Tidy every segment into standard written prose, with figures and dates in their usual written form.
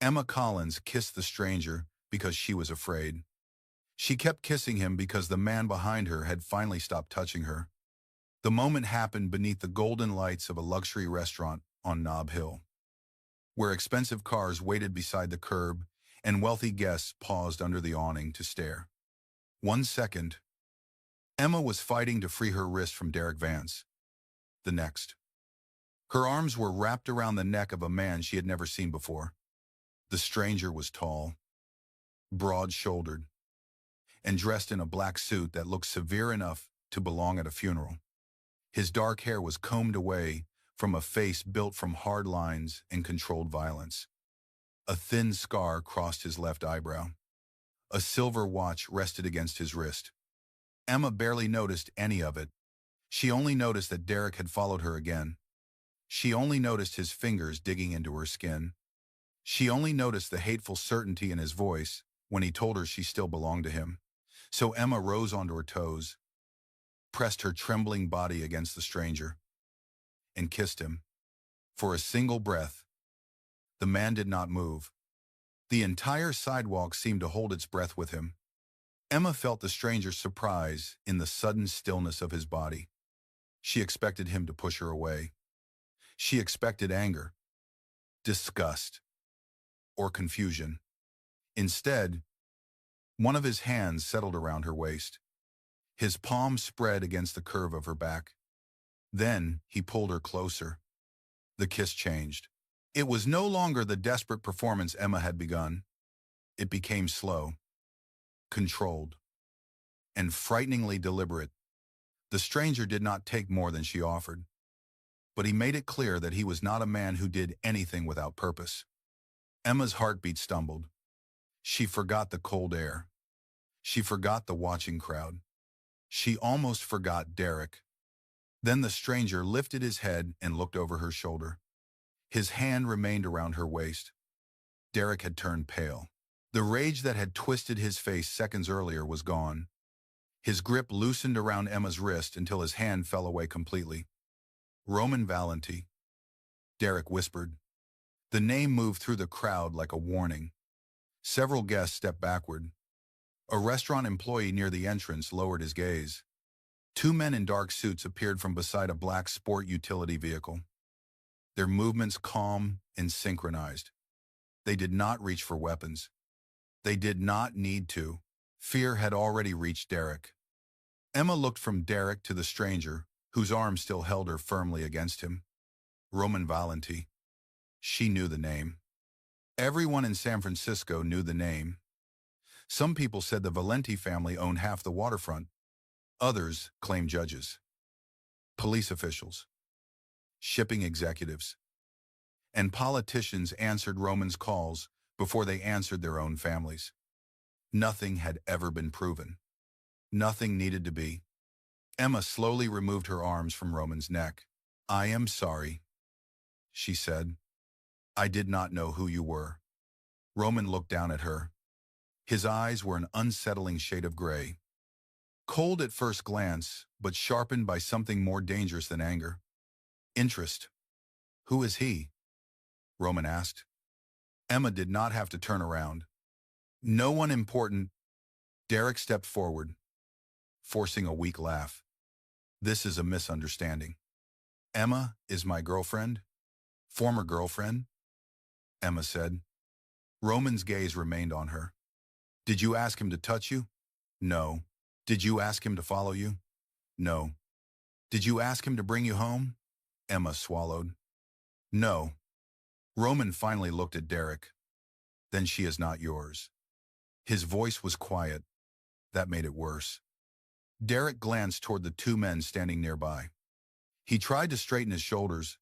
Emma Collins kissed the stranger because she was afraid. She kept kissing him because the man behind her had finally stopped touching her. The moment happened beneath the golden lights of a luxury restaurant on Nob Hill, where expensive cars waited beside the curb and wealthy guests paused under the awning to stare. 1 second, Emma was fighting to free her wrist from Derek Vance. The next, her arms were wrapped around the neck of a man she had never seen before. The stranger was tall, broad-shouldered, and dressed in a black suit that looked severe enough to belong at a funeral. His dark hair was combed away from a face built from hard lines and controlled violence. A thin scar crossed his left eyebrow. A silver watch rested against his wrist. Emma barely noticed any of it. She only noticed that Derek had followed her again. She only noticed his fingers digging into her skin. She only noticed the hateful certainty in his voice when he told her she still belonged to him. So Emma rose onto her toes, pressed her trembling body against the stranger, and kissed him. For a single breath, the man did not move. The entire sidewalk seemed to hold its breath with him. Emma felt the stranger's surprise in the sudden stillness of his body. She expected him to push her away. She expected anger, disgust, or confusion. Instead, one of his hands settled around her waist. His palm spread against the curve of her back. Then he pulled her closer. The kiss changed. It was no longer the desperate performance Emma had begun. It became slow, controlled, and frighteningly deliberate. The stranger did not take more than she offered, but he made it clear that he was not a man who did anything without purpose. Emma's heartbeat stumbled. She forgot the cold air. She forgot the watching crowd. She almost forgot Derek. Then the stranger lifted his head and looked over her shoulder. His hand remained around her waist. Derek had turned pale. The rage that had twisted his face seconds earlier was gone. His grip loosened around Emma's wrist until his hand fell away completely. Roman Valenti, Derek whispered. The name moved through the crowd like a warning. Several guests stepped backward. A restaurant employee near the entrance lowered his gaze. Two men in dark suits appeared from beside a black sport utility vehicle. Their movements calm and synchronized. They did not reach for weapons. They did not need to. Fear had already reached Derek. Emma looked from Derek to the stranger, whose arm still held her firmly against him. Roman Valenti. She knew the name. Everyone in San Francisco knew the name. Some people said the Valenti family owned half the waterfront. Others claimed judges, police officials, shipping executives, and politicians answered Roman's calls before they answered their own families. Nothing had ever been proven. Nothing needed to be. Emma slowly removed her arms from Roman's neck. "I am sorry," she said. "I did not know who you were." Roman looked down at her. His eyes were an unsettling shade of gray. Cold at first glance, but sharpened by something more dangerous than anger. Interest. "Who is he?" Roman asked. Emma did not have to turn around. "No one important." Derek stepped forward, forcing a weak laugh. "This is a misunderstanding. Emma is my girlfriend, former girlfriend," Emma said. Roman's gaze remained on her. "Did you ask him to touch you?" "No." "Did you ask him to follow you?" "No." "Did you ask him to bring you home?" Emma swallowed. "No." Roman finally looked at Derek. "Then she is not yours." His voice was quiet. That made it worse. Derek glanced toward the two men standing nearby. He tried to straighten his shoulders,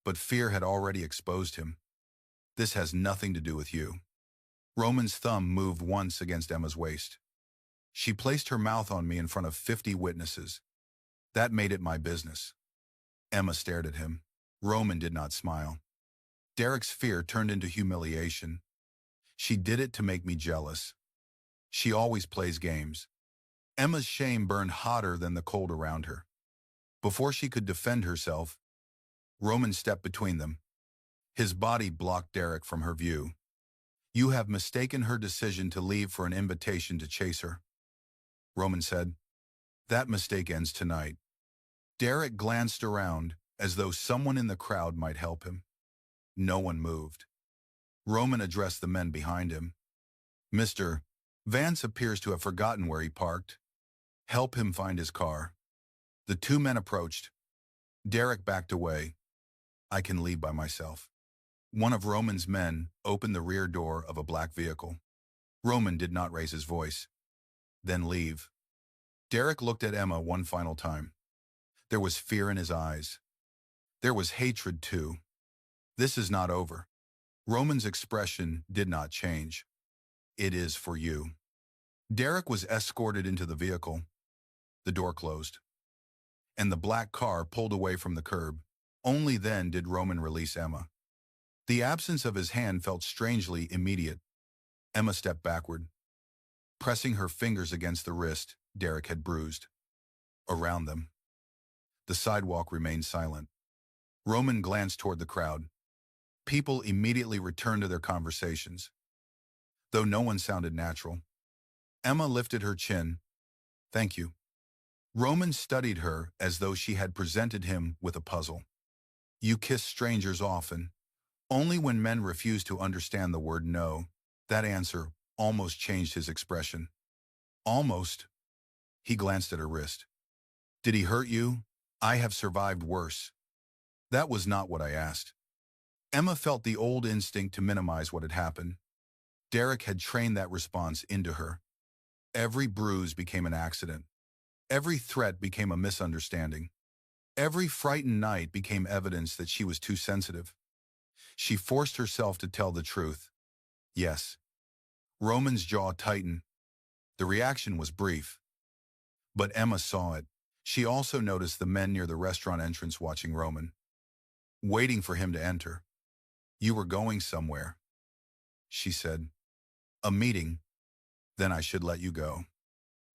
but fear had already exposed him. "This has nothing to do with you." Roman's thumb moved once against Emma's waist. "She placed her mouth on me in front of 50 witnesses. That made it my business." Emma stared at him. Roman did not smile. Derek's fear turned into humiliation. "She did it to make me jealous. She always plays games." Emma's shame burned hotter than the cold around her. Before she could defend herself, Roman stepped between them. His body blocked Derek from her view. You have mistaken her decision to leave for an invitation to chase her, Roman said. That mistake ends tonight. Derek glanced around as though someone in the crowd might help him. No one moved. Roman addressed the men behind him. Mr. Vance appears to have forgotten where he parked. Help him find his car. The two men approached. Derek backed away. I can leave by myself. One of Roman's men opened the rear door of a black vehicle. Roman did not raise his voice. Then leave. Derek looked at Emma one final time. There was fear in his eyes. There was hatred too. This is not over. Roman's expression did not change. It is for you. Derek was escorted into the vehicle. The door closed, and the black car pulled away from the curb. Only then did Roman release Emma. The absence of his hand felt strangely immediate. Emma stepped backward, pressing her fingers against the wrist Derek had bruised. Around them, the sidewalk remained silent. Roman glanced toward the crowd. People immediately returned to their conversations, though no one sounded natural. Emma lifted her chin. Thank you. Roman studied her as though she had presented him with a puzzle. You kiss strangers often. Only when men refuse to understand the word no. That answer almost changed his expression. Almost. He glanced at her wrist. Did he hurt you? I have survived worse. That was not what I asked. Emma felt the old instinct to minimize what had happened. Derek had trained that response into her. Every bruise became an accident. Every threat became a misunderstanding. Every frightened night became evidence that she was too sensitive. She forced herself to tell the truth. Yes. Roman's jaw tightened. The reaction was brief. But Emma saw it. She also noticed the men near the restaurant entrance watching Roman, waiting for him to enter. You were going somewhere, she said. A meeting. Then I should let you go.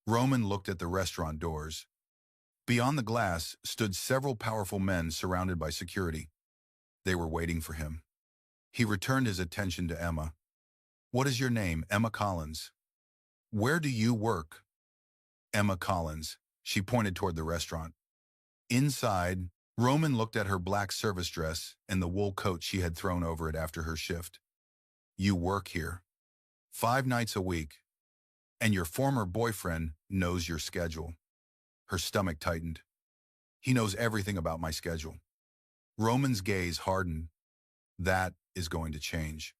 Roman looked at the restaurant doors. Beyond the glass stood several powerful men surrounded by security. They were waiting for him. He returned his attention to Emma. What is your name? Emma Collins. Where do you work? Emma Collins. She pointed toward the restaurant. Inside, Roman looked at her black service dress and the wool coat she had thrown over it after her shift. You work here 5 nights a week, and your former boyfriend knows your schedule. Her stomach tightened. He knows everything about my schedule. Roman's gaze hardened. That is going to change.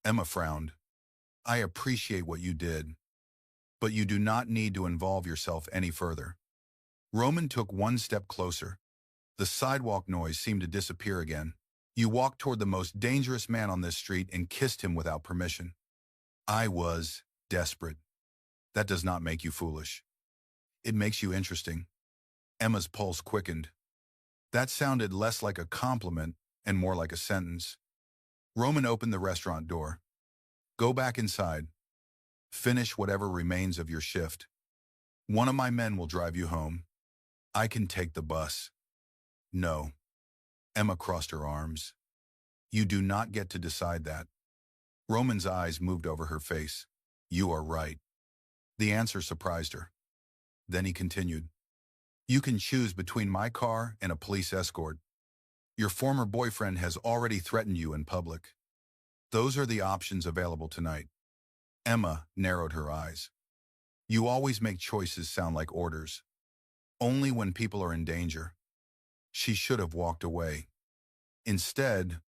Emma frowned. I appreciate what you did, but you do not need to involve yourself any further. Roman took one step closer. The sidewalk noise seemed to disappear again. You walked toward the most dangerous man on this street and kissed him without permission. I was desperate. That does not make you foolish. It makes you interesting. Emma's pulse quickened. That sounded less like a compliment and more like a sentence. Roman opened the restaurant door. Go back inside. Finish whatever remains of your shift. One of my men will drive you home. I can take the bus. No. Emma crossed her arms. You do not get to decide that. Roman's eyes moved over her face. You are right. The answer surprised her. Then he continued. You can choose between my car and a police escort. Your former boyfriend has already threatened you in public. Those are the options available tonight. Emma narrowed her eyes. You always make choices sound like orders. Only when people are in danger. She should have walked away. Instead,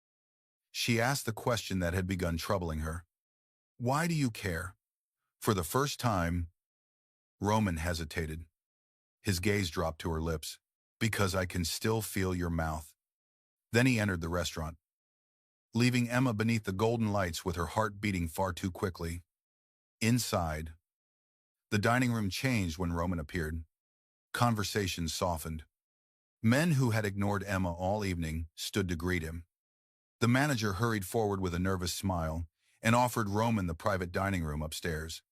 she asked the question that had begun troubling her. Why do you care? For the first time, Roman hesitated. His gaze dropped to her lips. Because I can still feel your mouth. Then he entered the restaurant, leaving Emma beneath the golden lights with her heart beating far too quickly. Inside, the dining room changed when Roman appeared. Conversations softened. Men who had ignored Emma all evening stood to greet him. The manager hurried forward with a nervous smile and offered Roman the private dining room upstairs.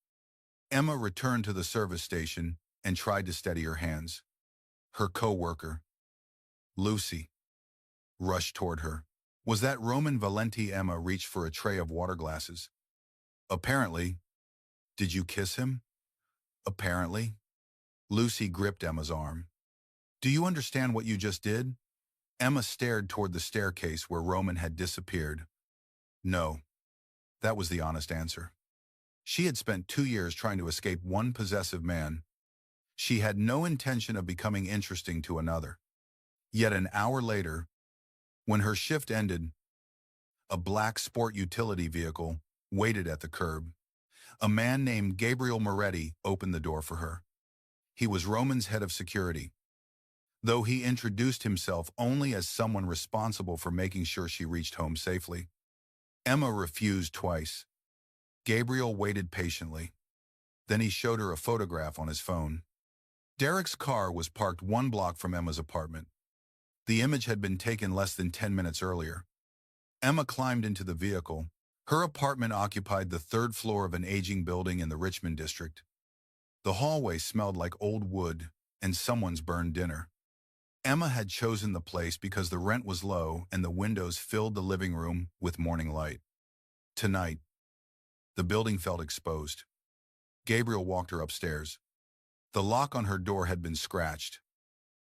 Emma returned to the service station and tried to steady her hands. Her co-worker, Lucy, rushed toward her. Was that Roman Valenti? Emma reached for a tray of water glasses. Apparently. Did you kiss him? Apparently. Lucy gripped Emma's arm. Do you understand what you just did? Emma stared toward the staircase where Roman had disappeared. No. That was the honest answer. She had spent 2 years trying to escape one possessive man. She had no intention of becoming interesting to another. Yet an hour later, when her shift ended, a black sport utility vehicle waited at the curb. A man named Gabriel Moretti opened the door for her. He was Roman's head of security, though he introduced himself only as someone responsible for making sure she reached home safely. Emma refused twice. Gabriel waited patiently. Then he showed her a photograph on his phone. Derek's car was parked 1 block from Emma's apartment. The image had been taken less than 10 minutes earlier. Emma climbed into the vehicle. Her apartment occupied the 3rd floor of an aging building in the Richmond district. The hallway smelled like old wood and someone's burned dinner. Emma had chosen the place because the rent was low and the windows filled the living room with morning light. Tonight, the building felt exposed. Gabriel walked her upstairs. The lock on her door had been scratched.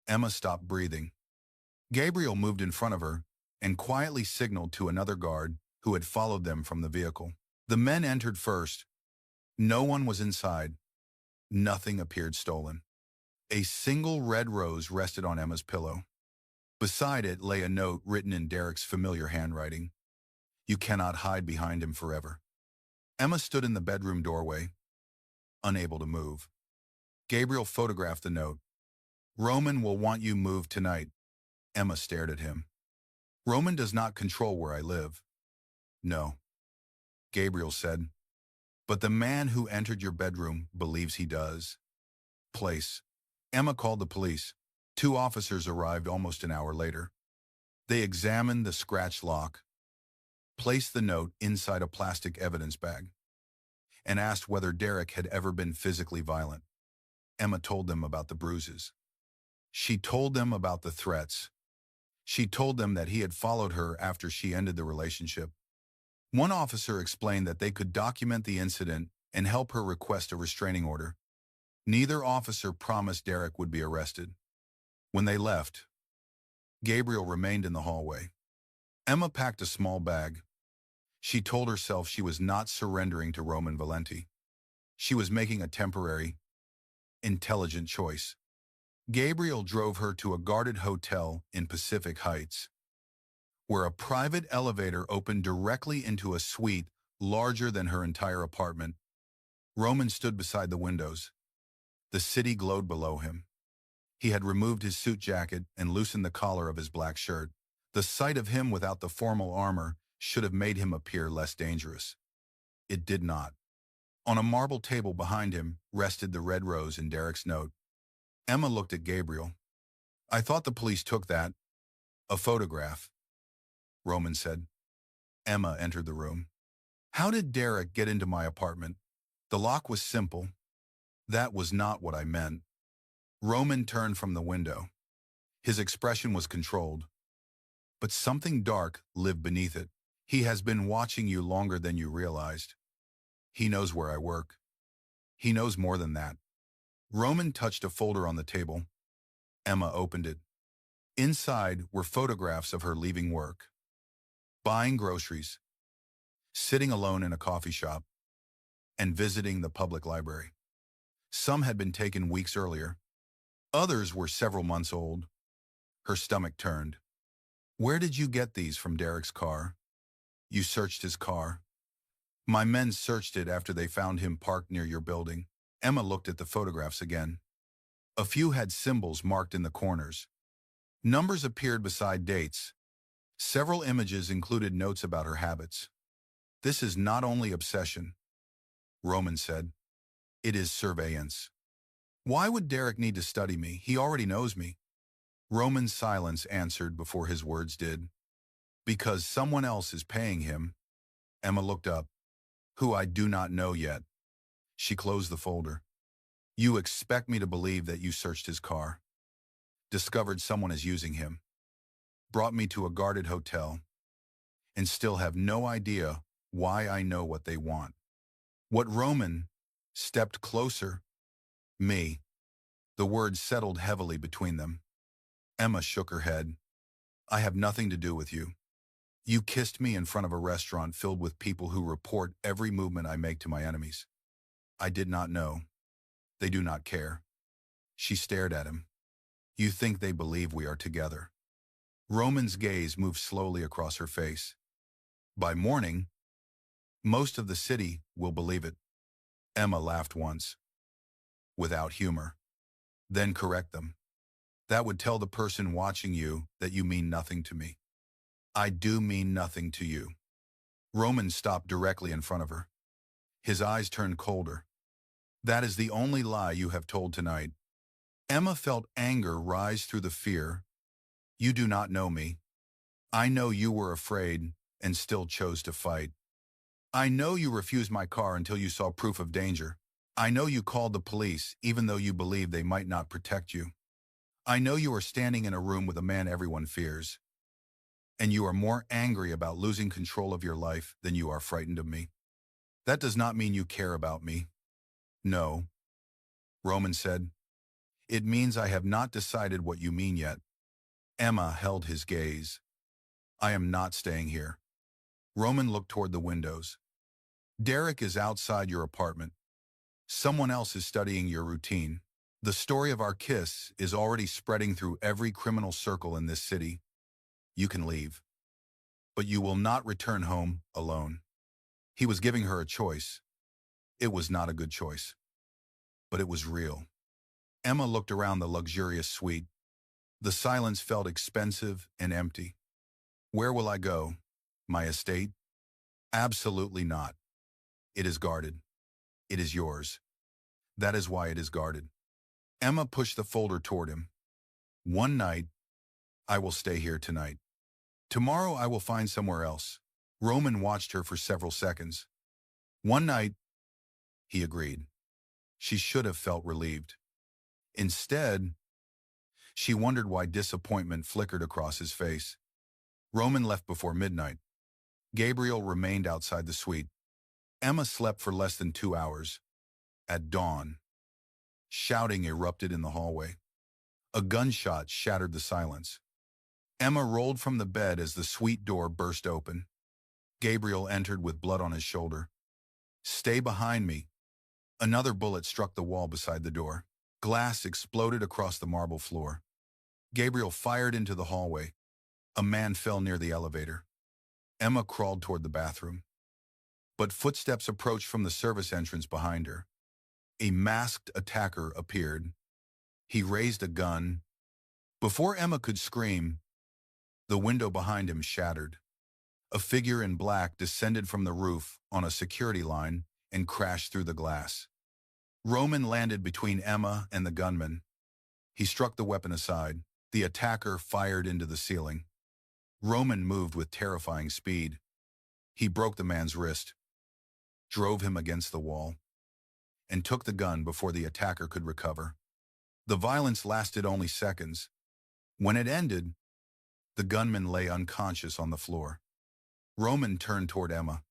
Emma stopped breathing. Gabriel moved in front of her and quietly signaled to another guard who had followed them from the vehicle. The men entered first. No one was inside. Nothing appeared stolen. A single red rose rested on Emma's pillow. Beside it lay a note written in Derek's familiar handwriting. You cannot hide behind him forever. Emma stood in the bedroom doorway, unable to move. Gabriel photographed the note. Roman will want you moved tonight. Emma stared at him. Roman does not control where I live. No, Gabriel said. But the man who entered your bedroom believes he does. Place. Emma called the police. 2 officers arrived almost an hour later. They examined the scratched lock, placed the note inside a plastic evidence bag, and asked whether Derek had ever been physically violent. Emma told them about the bruises. She told them about the threats. She told them that he had followed her after she ended the relationship. One officer explained that they could document the incident and help her request a restraining order. Neither officer promised Derek would be arrested. When they left, Gabriel remained in the hallway. Emma packed a small bag. She told herself she was not surrendering to Roman Valenti. She was making a temporary, intelligent choice. Gabriel drove her to a guarded hotel in Pacific Heights, where a private elevator opened directly into a suite larger than her entire apartment. Roman stood beside the windows. The city glowed below him. He had removed his suit jacket and loosened the collar of his black shirt. The sight of him without the formal armor should have made him appear less dangerous. It did not. On a marble table behind him rested the red rose in Derek's note. Emma looked at Gabriel. I thought the police took that. A photograph, Roman said. Emma entered the room. How did Derek get into my apartment? The lock was simple. That was not what I meant. Roman turned from the window. His expression was controlled. But something dark lived beneath it. He has been watching you longer than you realized. He knows where I work. He knows more than that. Roman touched a folder on the table. Emma opened it. Inside were photographs of her leaving work, buying groceries, sitting alone in a coffee shop, and visiting the public library. Some had been taken weeks earlier. Others were several months old. Her stomach turned. Where did you get these from Derek's car? You searched his car. My men searched it after they found him parked near your building. Emma looked at the photographs again. A few had symbols marked in the corners. Numbers appeared beside dates. Several images included notes about her habits. This is not only obsession, Roman said. It is surveillance. Why would Derek need to study me? He already knows me. Roman's silence answered before his words did. Because someone else is paying him. Emma looked up. Who I do not know yet. She closed the folder. You expect me to believe that you searched his car, discovered someone is using him, brought me to a guarded hotel, and still have no idea why I know what they want. What Roman stepped closer? Me. The words settled heavily between them. Emma shook her head. I have nothing to do with you. You kissed me in front of a restaurant filled with people who report every movement I make to my enemies. I did not know. They do not care. She stared at him. You think they believe we are together? Roman's gaze moved slowly across her face. By morning, most of the city will believe it. Emma laughed once, without humor. Then correct them. That would tell the person watching you that you mean nothing to me. I do mean nothing to you. Roman stopped directly in front of her. His eyes turned colder. That is the only lie you have told tonight. Emma felt anger rise through the fear. You do not know me. I know you were afraid and still chose to fight. I know you refused my car until you saw proof of danger. I know you called the police even though you believed they might not protect you. I know you are standing in a room with a man everyone fears. And you are more angry about losing control of your life than you are frightened of me. That does not mean you care about me. No, Roman said. It means I have not decided what you mean yet. Emma held his gaze. I am not staying here. Roman looked toward the windows. Derek is outside your apartment. Someone else is studying your routine. The story of our kiss is already spreading through every criminal circle in this city. You can leave. But you will not return home alone. He was giving her a choice. It was not a good choice. But it was real. Emma looked around the luxurious suite. The silence felt expensive and empty. Where will I go? My estate? Absolutely not. It is guarded. It is yours. That is why it is guarded. Emma pushed the folder toward him. One night, I will stay here tonight. Tomorrow I will find somewhere else. Roman watched her for several seconds. One night, he agreed. She should have felt relieved. Instead, she wondered why disappointment flickered across his face. Roman left before midnight. Gabriel remained outside the suite. Emma slept for less than 2 hours. At dawn, shouting erupted in the hallway. A gunshot shattered the silence. Emma rolled from the bed as the suite door burst open. Gabriel entered with blood on his shoulder. Stay behind me. Another bullet struck the wall beside the door. Glass exploded across the marble floor. Gabriel fired into the hallway. A man fell near the elevator. Emma crawled toward the bathroom. But footsteps approached from the service entrance behind her. A masked attacker appeared. He raised a gun. Before Emma could scream, the window behind him shattered. A figure in black descended from the roof on a security line and crashed through the glass. Roman landed between Emma and the gunman. He struck the weapon aside. The attacker fired into the ceiling. Roman moved with terrifying speed. He broke the man's wrist, drove him against the wall, and took the gun before the attacker could recover. The violence lasted only seconds. When it ended, the gunman lay unconscious on the floor. Roman turned toward Emma.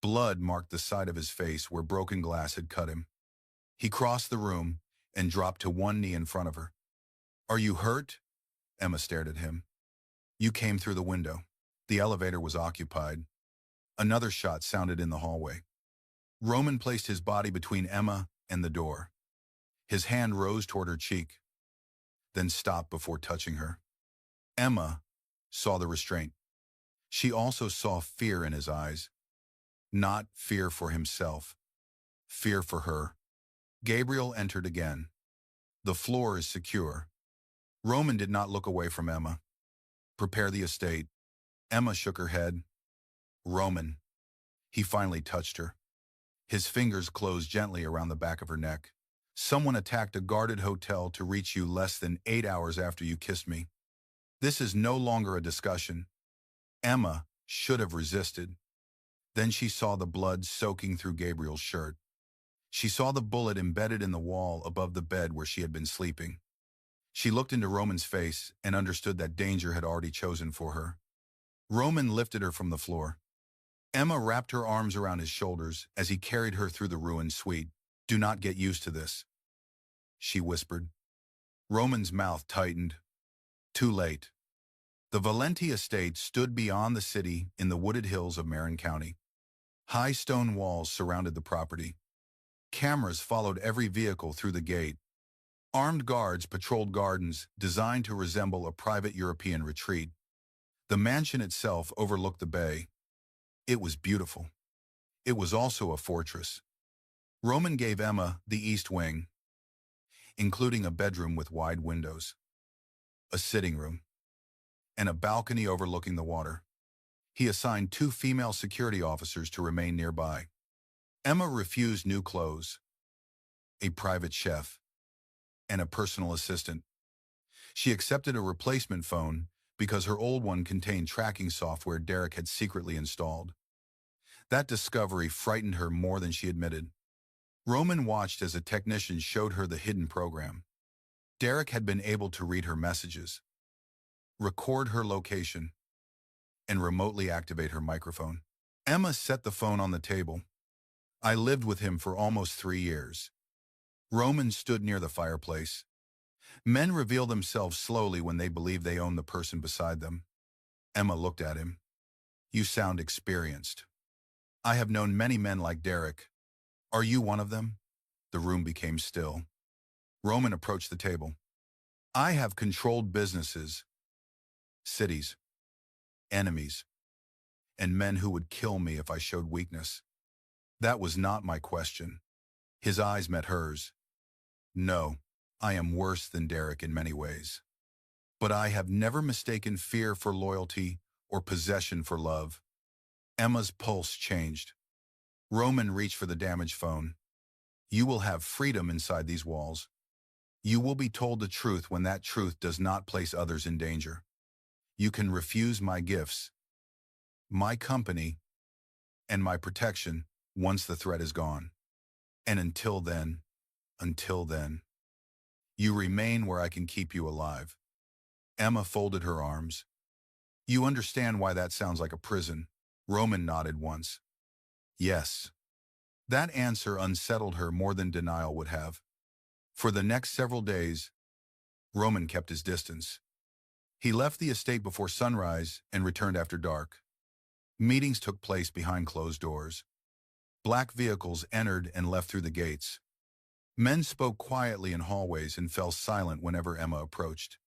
Blood marked the side of his face where broken glass had cut him. He crossed the room and dropped to one knee in front of her. Are you hurt? Emma stared at him. You came through the window. The elevator was occupied. Another shot sounded in the hallway. Roman placed his body between Emma and the door. His hand rose toward her cheek, then stopped before touching her. Emma saw the restraint. She also saw fear in his eyes. Not fear for himself, fear for her. Gabriel entered again. The floor is secure. Roman did not look away from Emma. Prepare the estate. Emma shook her head. Roman. He finally touched her. His fingers closed gently around the back of her neck. Someone attacked a guarded hotel to reach you less than 8 hours after you kissed me. This is no longer a discussion. Emma should have resisted. Then she saw the blood soaking through Gabriel's shirt. She saw the bullet embedded in the wall above the bed where she had been sleeping. She looked into Roman's face and understood that danger had already chosen for her. Roman lifted her from the floor. Emma wrapped her arms around his shoulders as he carried her through the ruined suite. "Do not get used to this," she whispered. Roman's mouth tightened. Too late. The Valenti estate stood beyond the city in the wooded hills of Marin County. High stone walls surrounded the property. Cameras followed every vehicle through the gate. Armed guards patrolled gardens designed to resemble a private European retreat. The mansion itself overlooked the bay. It was beautiful. It was also a fortress. Roman gave Emma the east wing, including a bedroom with wide windows, a sitting room, and a balcony overlooking the water. He assigned 2 female security officers to remain nearby. Emma refused new clothes, a private chef, and a personal assistant. She accepted a replacement phone because her old one contained tracking software Derek had secretly installed. That discovery frightened her more than she admitted. Roman watched as a technician showed her the hidden program. Derek had been able to read her messages, record her location, and remotely activate her microphone. Emma set the phone on the table. "I lived with him for almost 3 years. Roman stood near the fireplace. Men reveal themselves slowly when they believe they own the person beside them. Emma looked at him. "You sound experienced." "I have known many men like Derek. Are you one of them?" The room became still. Roman approached the table. "I have controlled businesses, cities, enemies, and men who would kill me if I showed weakness. That was not my question." His eyes met hers. "No, I am worse than Derek in many ways. But I have never mistaken fear for loyalty or possession for love." Emma's pulse changed. Roman reached for the damaged phone. "You will have freedom inside these walls. You will be told the truth when that truth does not place others in danger. You can refuse my gifts, my company, and my protection once the threat is gone. And until then, you remain where I can keep you alive." Emma folded her arms. "You understand why that sounds like a prison?" Roman nodded once. "Yes." That answer unsettled her more than denial would have. For the next several days, Roman kept his distance. He left the estate before sunrise and returned after dark. Meetings took place behind closed doors. Black vehicles entered and left through the gates. Men spoke quietly in hallways and fell silent whenever Emma approached.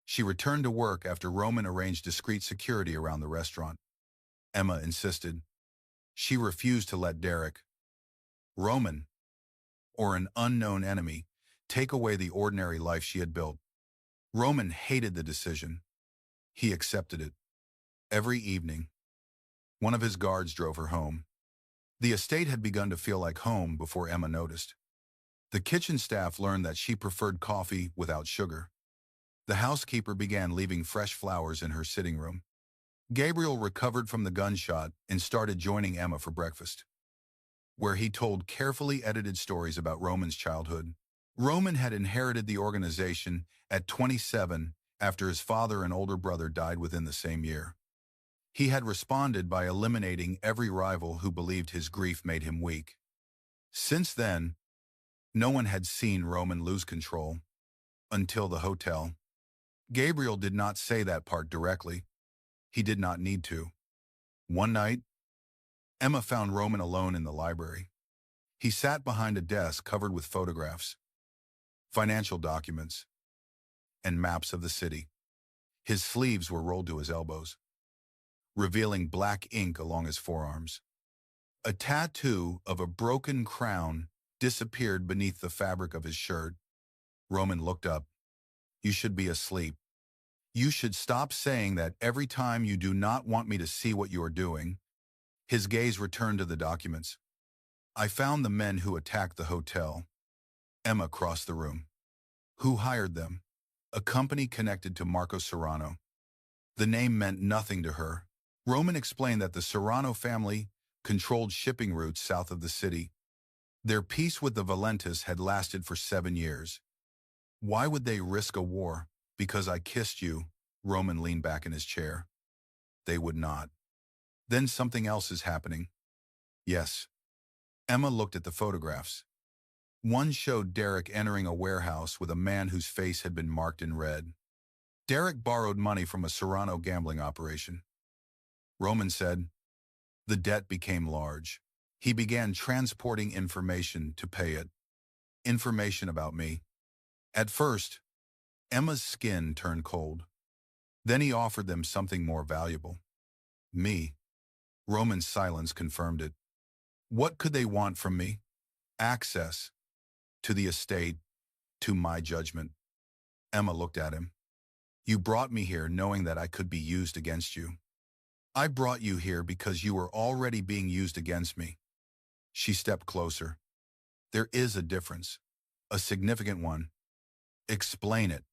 She returned to work after Roman arranged discreet security around the restaurant. Emma insisted. She refused to let Derek, Roman, or an unknown enemy take away the ordinary life she had built. Roman hated the decision. He accepted it. Every evening, one of his guards drove her home. The estate had begun to feel like home before Emma noticed. The kitchen staff learned that she preferred coffee without sugar. The housekeeper began leaving fresh flowers in her sitting room. Gabriel recovered from the gunshot and started joining Emma for breakfast, where he told carefully edited stories about Roman's childhood. Roman had inherited the organization at 27 after his father and older brother died within the same year. He had responded by eliminating every rival who believed his grief made him weak. Since then, no one had seen Roman lose control. Until the hotel. Gabriel did not say that part directly. He did not need to. One night, Emma found Roman alone in the library. He sat behind a desk covered with photographs, financial documents, and maps of the city. His sleeves were rolled to his elbows, revealing black ink along his forearms. A tattoo of a broken crown disappeared beneath the fabric of his shirt. Roman looked up. "You should be asleep. You should stop saying that every time you do not want me to see what you are doing." His gaze returned to the documents. "I found the men who attacked the hotel." Emma crossed the room. "Who hired them?" "A company connected to Marco Serrano." The name meant nothing to her. Roman explained that the Serrano family controlled shipping routes south of the city. Their peace with the Valentis had lasted for 7 years. "Why would they risk a war? Because I kissed you?" Roman leaned back in his chair. "They would not. Then something else is happening. Yes. Emma looked at the photographs. One showed Derek entering a warehouse with a man whose face had been marked in red. Derek borrowed money from a Serrano gambling operation. Roman said, the debt became large. He began transporting information to pay it. Information about me. At first, Emma's skin turned cold. Then he offered them something more valuable. Me. Roman's silence confirmed it. What could they want from me? Access. To the estate. To my judgment. Emma looked at him. You brought me here knowing that I could be used against you. I brought you here because you were already being used against me. She stepped closer. There is a difference. A significant one. Explain it.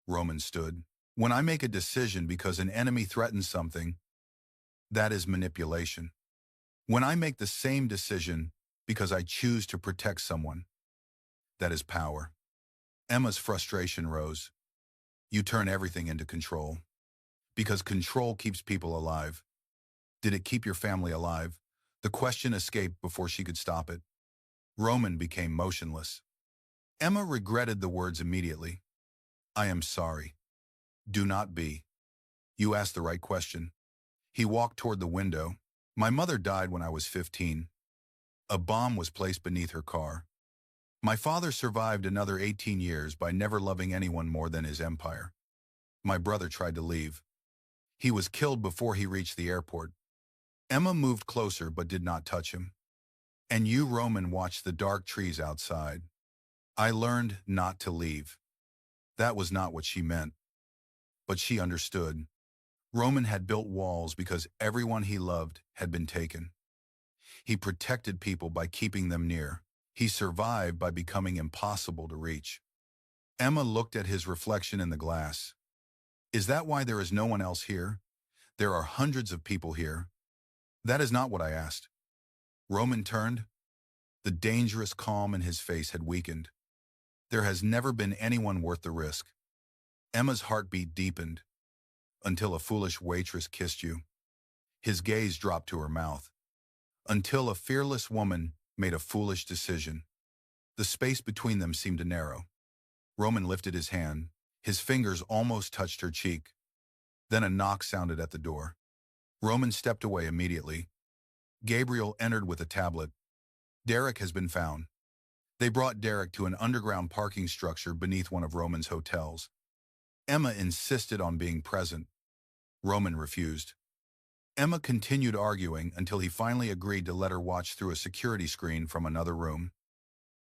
Roman stood. When I make a decision because an enemy threatens something, that is manipulation. When I make the same decision because I choose to protect someone, that is power. Emma's frustration rose. You turn everything into control. Because control keeps people alive. Did it keep your family alive? The question escaped before she could stop it. Roman became motionless. Emma regretted the words immediately. I am sorry. Do not be. You asked the right question. He walked toward the window. My mother died when I was 15. A bomb was placed beneath her car. My father survived another 18 years by never loving anyone more than his empire. My brother tried to leave. He was killed before he reached the airport. Emma moved closer but did not touch him. And you, Roman, watched the dark trees outside. I learned not to leave. That was not what she meant. But she understood. Roman had built walls because everyone he loved had been taken. He protected people by keeping them near. He survived by becoming impossible to reach. Emma looked at his reflection in the glass. Is that why there is no one else here? There are hundreds of people here. That is not what I asked. Roman turned. The dangerous calm in his face had weakened. There has never been anyone worth the risk. Emma's heartbeat deepened. Until a foolish waitress kissed you. His gaze dropped to her mouth. Until a fearless woman made a foolish decision. The space between them seemed to narrow. Roman lifted his hand. His fingers almost touched her cheek. Then a knock sounded at the door. Roman stepped away immediately. Gabriel entered with a tablet. Derek has been found. They brought Derek to an underground parking structure beneath one of Roman's hotels. Emma insisted on being present. Roman refused. Emma continued arguing until he finally agreed to let her watch through a security screen from another room.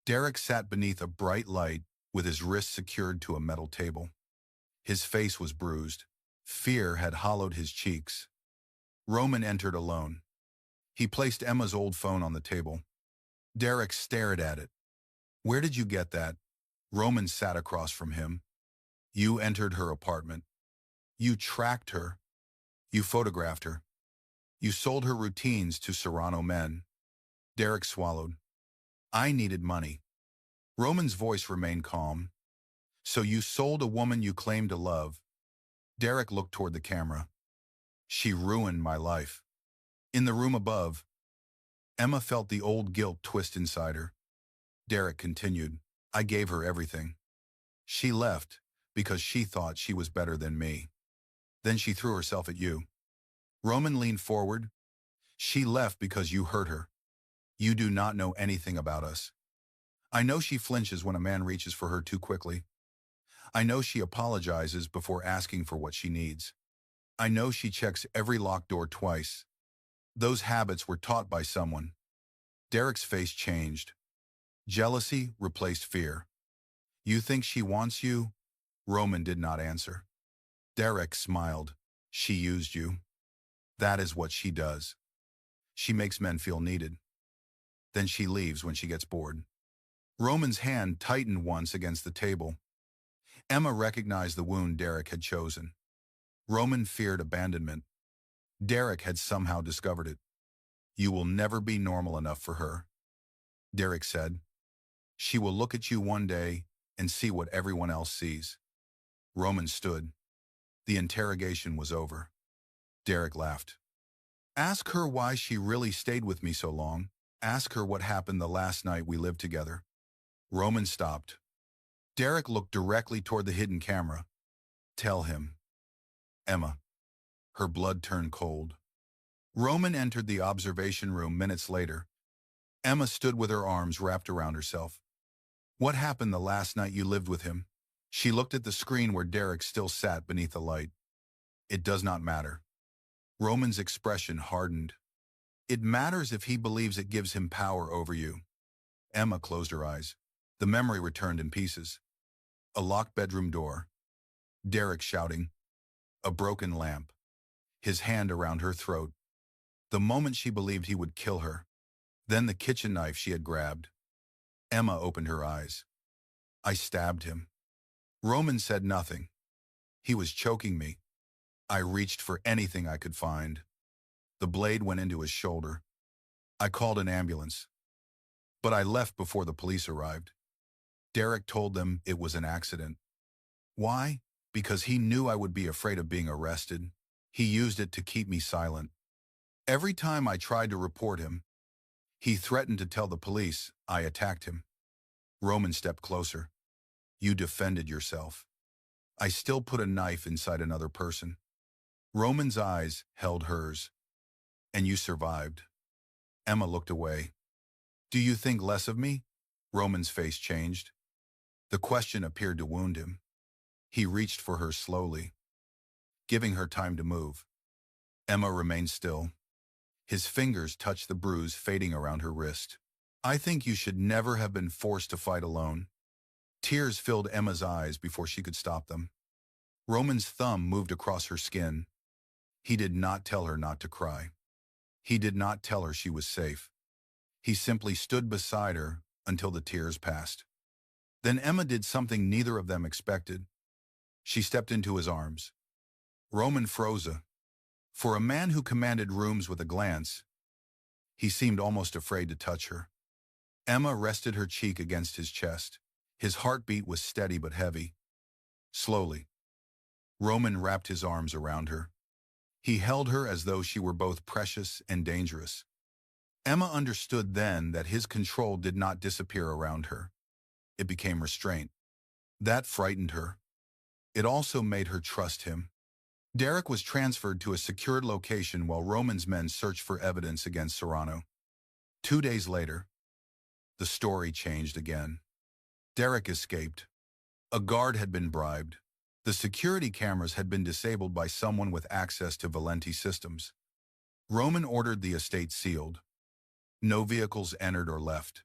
Derek sat beneath a bright light with his wrists secured to a metal table. His face was bruised. Fear had hollowed his cheeks. Roman entered alone. He placed Emma's old phone on the table. Derek stared at it. Where did you get that? Roman sat across from him. You entered her apartment. You tracked her. You photographed her. You sold her routines to Serrano men. Derek swallowed. I needed money. Roman's voice remained calm. So you sold a woman you claimed to love. Derek looked toward the camera. She ruined my life. In the room above, Emma felt the old guilt twist inside her. Derek continued. I gave her everything. She left because she thought she was better than me. Then she threw herself at you. Roman leaned forward. She left because you hurt her. You do not know anything about us. I know she flinches when a man reaches for her too quickly. I know she apologizes before asking for what she needs. I know she checks every locked door twice. Those habits were taught by someone. Derek's face changed. Jealousy replaced fear. You think she wants you? Roman did not answer. Derek smiled. She used you. That is what she does. She makes men feel needed. Then she leaves when she gets bored. Roman's hand tightened once against the table. Emma recognized the wound Derek had chosen. Roman feared abandonment. Derek had somehow discovered it. You will never be normal enough for her. Derek said. She will look at you one day and see what everyone else sees. Roman stood. The interrogation was over. Derek laughed. Ask her why she really stayed with me so long. Ask her what happened the last night we lived together. Roman stopped. Derek looked directly toward the hidden camera. Tell him. Emma. Her blood turned cold. Roman entered the observation room minutes later. Emma stood with her arms wrapped around herself. What happened the last night you lived with him? She looked at the screen where Derek still sat beneath the light. It does not matter. Roman's expression hardened. It matters if he believes it gives him power over you. Emma closed her eyes. The memory returned in pieces. A locked bedroom door. Derek shouting. A broken lamp. His hand around her throat. The moment she believed he would kill her. Then the kitchen knife she had grabbed. Emma opened her eyes. I stabbed him. Roman said nothing. He was choking me. I reached for anything I could find. The blade went into his shoulder. I called an ambulance. But I left before the police arrived. Derek told them it was an accident. Why? Because he knew I would be afraid of being arrested. He used it to keep me silent. Every time I tried to report him, he threatened to tell the police I attacked him. Roman stepped closer. You defended yourself. I still put a knife inside another person. Roman's eyes held hers. And you survived. Emma looked away. Do you think less of me? Roman's face changed. The question appeared to wound him. He reached for her slowly, giving her time to move. Emma remained still. His fingers touched the bruise fading around her wrist. I think you should never have been forced to fight alone. Tears filled Emma's eyes before she could stop them. Roman's thumb moved across her skin. He did not tell her not to cry. He did not tell her she was safe. He simply stood beside her until the tears passed. Then Emma did something neither of them expected. She stepped into his arms. Roman froze. For a man who commanded rooms with a glance, he seemed almost afraid to touch her. Emma rested her cheek against his chest. His heartbeat was steady but heavy. Slowly, Roman wrapped his arms around her. He held her as though she were both precious and dangerous. Emma understood then that his control did not disappear around her. It became restraint. That frightened her. It also made her trust him. Derek was transferred to a secured location while Roman's men searched for evidence against Serrano. 2 days later, the story changed again. Derek escaped. A guard had been bribed. The security cameras had been disabled by someone with access to Valenti's systems. Roman ordered the estate sealed. No vehicles entered or left.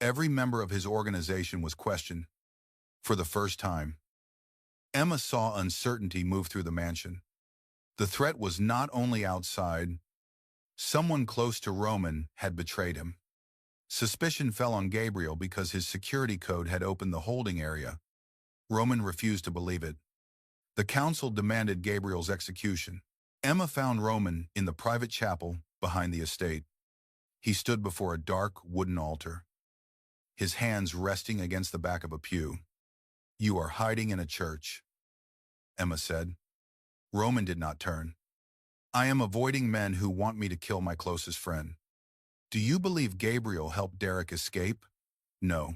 Every member of his organization was questioned. For the first time, Emma saw uncertainty move through the mansion. The threat was not only outside. Someone close to Roman had betrayed him. Suspicion fell on Gabriel because his security code had opened the holding area. Roman refused to believe it. The council demanded Gabriel's execution. Emma found Roman in the private chapel behind the estate. He stood before a dark wooden altar, his hands resting against the back of a pew. You are hiding in a church, Emma said. Roman did not turn. I am avoiding men who want me to kill my closest friend. Do you believe Gabriel helped Derek escape? No.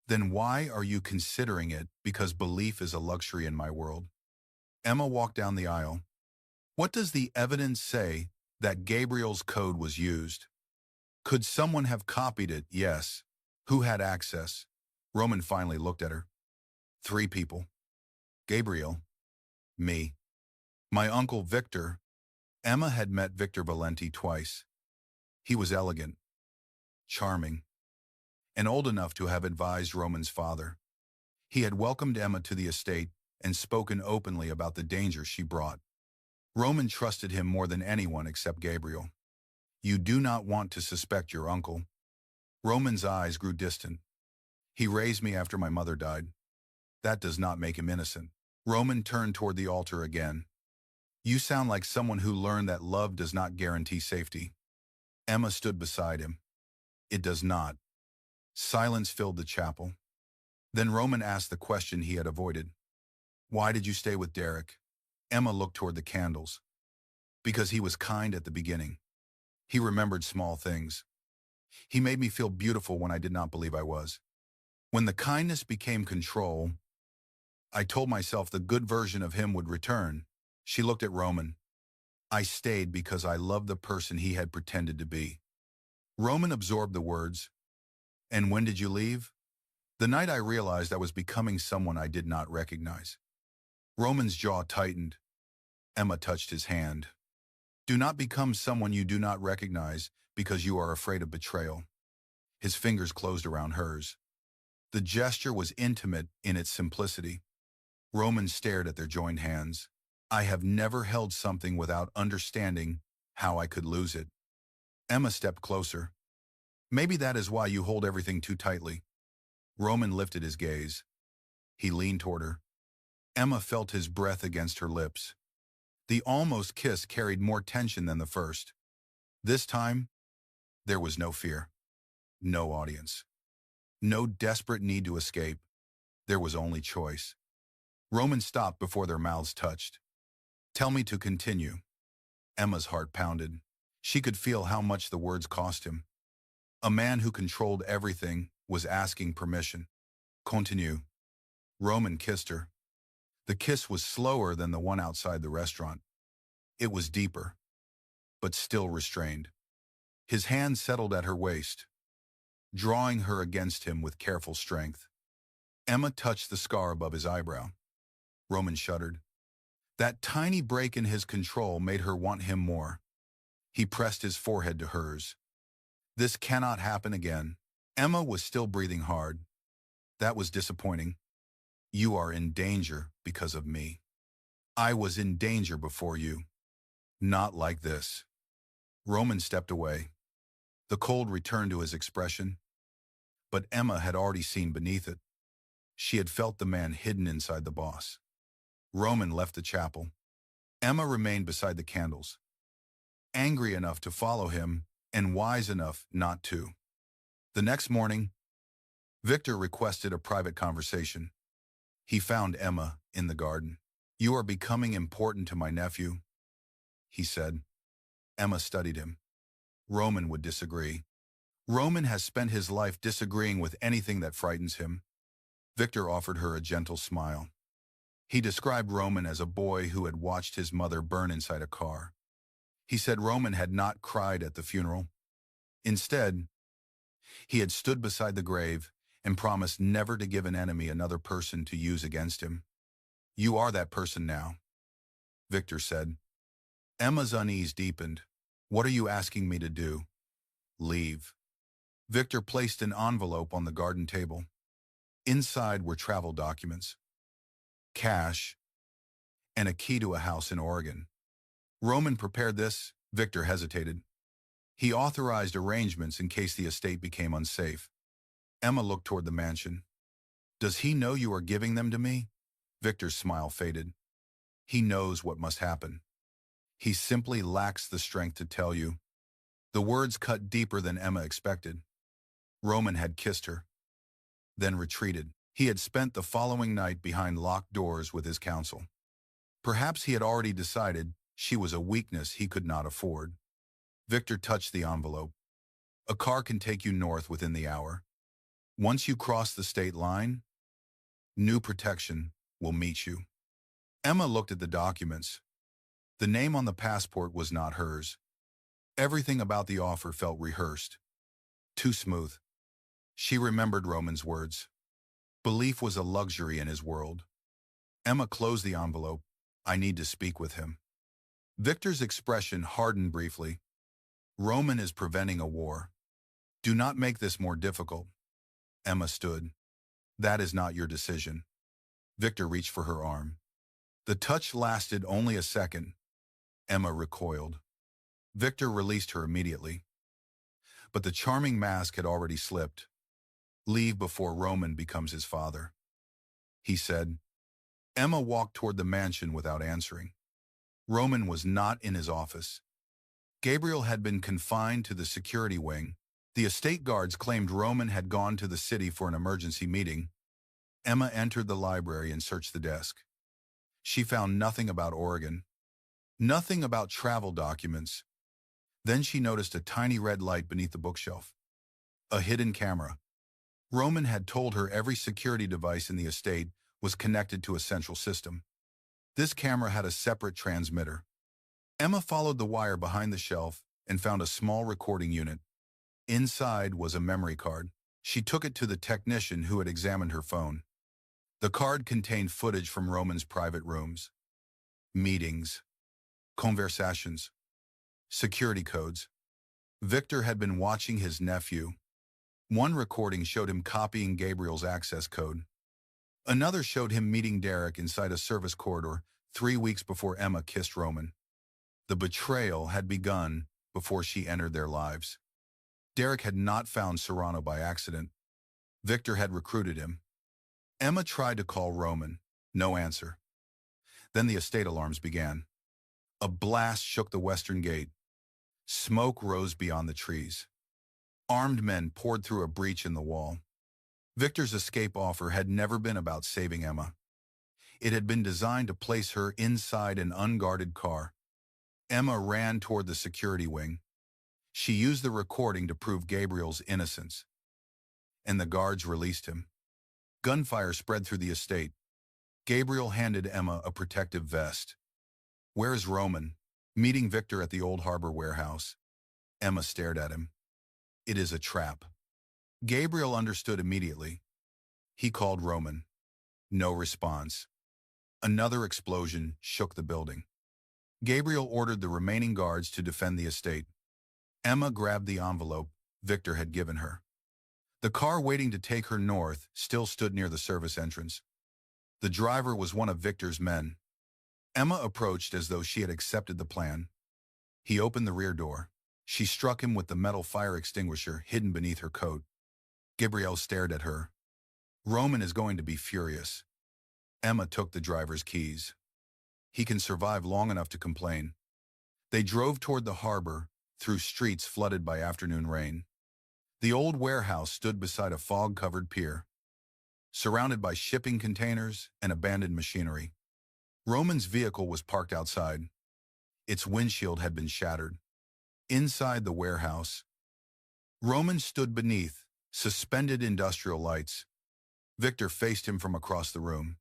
Then why are you considering it? Because belief is a luxury in my world. Emma walked down the aisle. What does the evidence say that Gabriel's code was used? Could someone have copied it? Yes. Who had access? Roman finally looked at her. 3 people. Gabriel. Me. My uncle Victor. Emma had met Victor Valenti twice. He was elegant, charming, and old enough to have advised Roman's father. He had welcomed Emma to the estate and spoken openly about the danger she brought. Roman trusted him more than anyone except Gabriel. You do not want to suspect your uncle. Roman's eyes grew distant. He raised me after my mother died. That does not make him innocent. Roman turned toward the altar again. You sound like someone who learned that love does not guarantee safety. Emma stood beside him. It does not. Silence filled the chapel. Then Roman asked the question he had avoided. Why did you stay with Derek? Emma looked toward the candles. Because he was kind at the beginning. He remembered small things. He made me feel beautiful when I did not believe I was. When the kindness became control, I told myself the good version of him would return. She looked at Roman. I stayed because I loved the person he had pretended to be. Roman absorbed the words. And when did you leave? The night I realized I was becoming someone I did not recognize. Roman's jaw tightened. Emma touched his hand. Do not become someone you do not recognize because you are afraid of betrayal. His fingers closed around hers. The gesture was intimate in its simplicity. Roman stared at their joined hands. I have never held something without understanding how I could lose it. Emma stepped closer. Maybe that is why you hold everything too tightly. Roman lifted his gaze. He leaned toward her. Emma felt his breath against her lips. The almost kiss carried more tension than the first. This time, there was no fear, no audience, no desperate need to escape. There was only choice. Roman stopped before their mouths touched. Tell me to continue. Emma's heart pounded. She could feel how much the words cost him. A man who controlled everything was asking permission. Continue. Roman kissed her. The kiss was slower than the one outside the restaurant. It was deeper, but still restrained. His hand settled at her waist, drawing her against him with careful strength. Emma touched the scar above his eyebrow. Roman shuddered. That tiny break in his control made her want him more. He pressed his forehead to hers. This cannot happen again. Emma was still breathing hard. That was disappointing. You are in danger because of me. I was in danger before you. Not like this. Roman stepped away. The cold returned to his expression, but Emma had already seen beneath it. She had felt the man hidden inside the boss. Roman left the chapel. Emma remained beside the candles, angry enough to follow him and wise enough not to. The next morning, Victor requested a private conversation. He found Emma in the garden. You are becoming important to my nephew, he said. Emma studied him. Roman would disagree. Roman has spent his life disagreeing with anything that frightens him. Victor offered her a gentle smile. He described Roman as a boy who had watched his mother burn inside a car. He said Roman had not cried at the funeral. Instead, he had stood beside the grave and promised never to give an enemy another person to use against him. You are that person now, Victor said. Emma's unease deepened. What are you asking me to do? Leave. Victor placed an envelope on the garden table. Inside were travel documents, cash, and a key to a house in Oregon. Roman prepared this. Victor hesitated. He authorized arrangements in case the estate became unsafe. Emma looked toward the mansion. Does he know you are giving them to me? Victor's smile faded. He knows what must happen. He simply lacks the strength to tell you. The words cut deeper than Emma expected. Roman had kissed her, then retreated. He had spent the following night behind locked doors with his counsel. Perhaps he had already decided she was a weakness he could not afford. Victor touched the envelope. A car can take you north within the hour. Once you cross the state line, new protection will meet you. Emma looked at the documents. The name on the passport was not hers. Everything about the offer felt rehearsed. Too smooth. She remembered Roman's words. Belief was a luxury in his world. Emma closed the envelope. I need to speak with him. Victor's expression hardened briefly. Roman is preventing a war. Do not make this more difficult. Emma stood. That is not your decision. Victor reached for her arm. The touch lasted only a second. Emma recoiled. Victor released her immediately. But the charming mask had already slipped. Leave before Roman becomes his father, he said. Emma walked toward the mansion without answering. Roman was not in his office. Gabriel had been confined to the security wing. The estate guards claimed Roman had gone to the city for an emergency meeting. Emma entered the library and searched the desk. She found nothing about Oregon. Nothing about travel documents. Then she noticed a tiny red light beneath the bookshelf. A hidden camera. Roman had told her every security device in the estate was connected to a central system. This camera had a separate transmitter. Emma followed the wire behind the shelf and found a small recording unit. Inside was a memory card. She took it to the technician who had examined her phone. The card contained footage from Roman's private rooms, meetings, conversations, security codes. Victor had been watching his nephew. One recording showed him copying Gabriel's access code. Another showed him meeting Derek inside a service corridor 3 weeks before Emma kissed Roman. The betrayal had begun before she entered their lives. Derek had not found Serrano by accident. Victor had recruited him. Emma tried to call Roman. No answer. Then the estate alarms began. A blast shook the western gate. Smoke rose beyond the trees. Armed men poured through a breach in the wall. Victor's escape offer had never been about saving Emma. It had been designed to place her inside an unguarded car. Emma ran toward the security wing. She used the recording to prove Gabriel's innocence. And the guards released him. Gunfire spread through the estate. Gabriel handed Emma a protective vest. "Where is Roman?" Meeting Victor at the old harbor warehouse. Emma stared at him. "It is a trap." Gabriel understood immediately. He called Roman. No response. Another explosion shook the building. Gabriel ordered the remaining guards to defend the estate. Emma grabbed the envelope Victor had given her. The car waiting to take her north still stood near the service entrance. The driver was one of Victor's men. Emma approached as though she had accepted the plan. He opened the rear door. She struck him with the metal fire extinguisher hidden beneath her coat. Gabriel stared at her. Roman is going to be furious. Emma took the driver's keys. He can survive long enough to complain. They drove toward the harbor, through streets flooded by afternoon rain. The old warehouse stood beside a fog-covered pier, surrounded by shipping containers and abandoned machinery. Roman's vehicle was parked outside. Its windshield had been shattered. Inside the warehouse, Roman stood beneath suspended industrial lights. Victor faced him from across the room.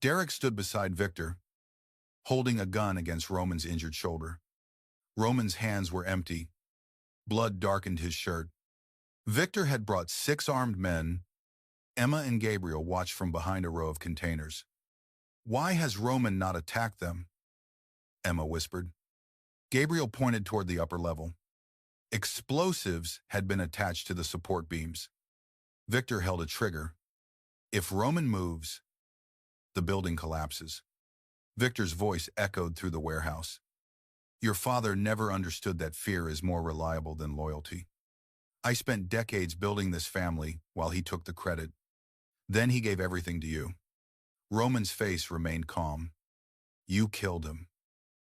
Derek stood beside Victor, holding a gun against Roman's injured shoulder. Roman's hands were empty. Blood darkened his shirt. Victor had brought 6 armed men. Emma and Gabriel watched from behind a row of containers. "Why has Roman not attacked them?" Emma whispered. Gabriel pointed toward the upper level. Explosives had been attached to the support beams. Victor held a trigger. If Roman moves, the building collapses. Victor's voice echoed through the warehouse. "Your father never understood that fear is more reliable than loyalty. I spent decades building this family while he took the credit. Then he gave everything to you." Roman's face remained calm. "You killed him."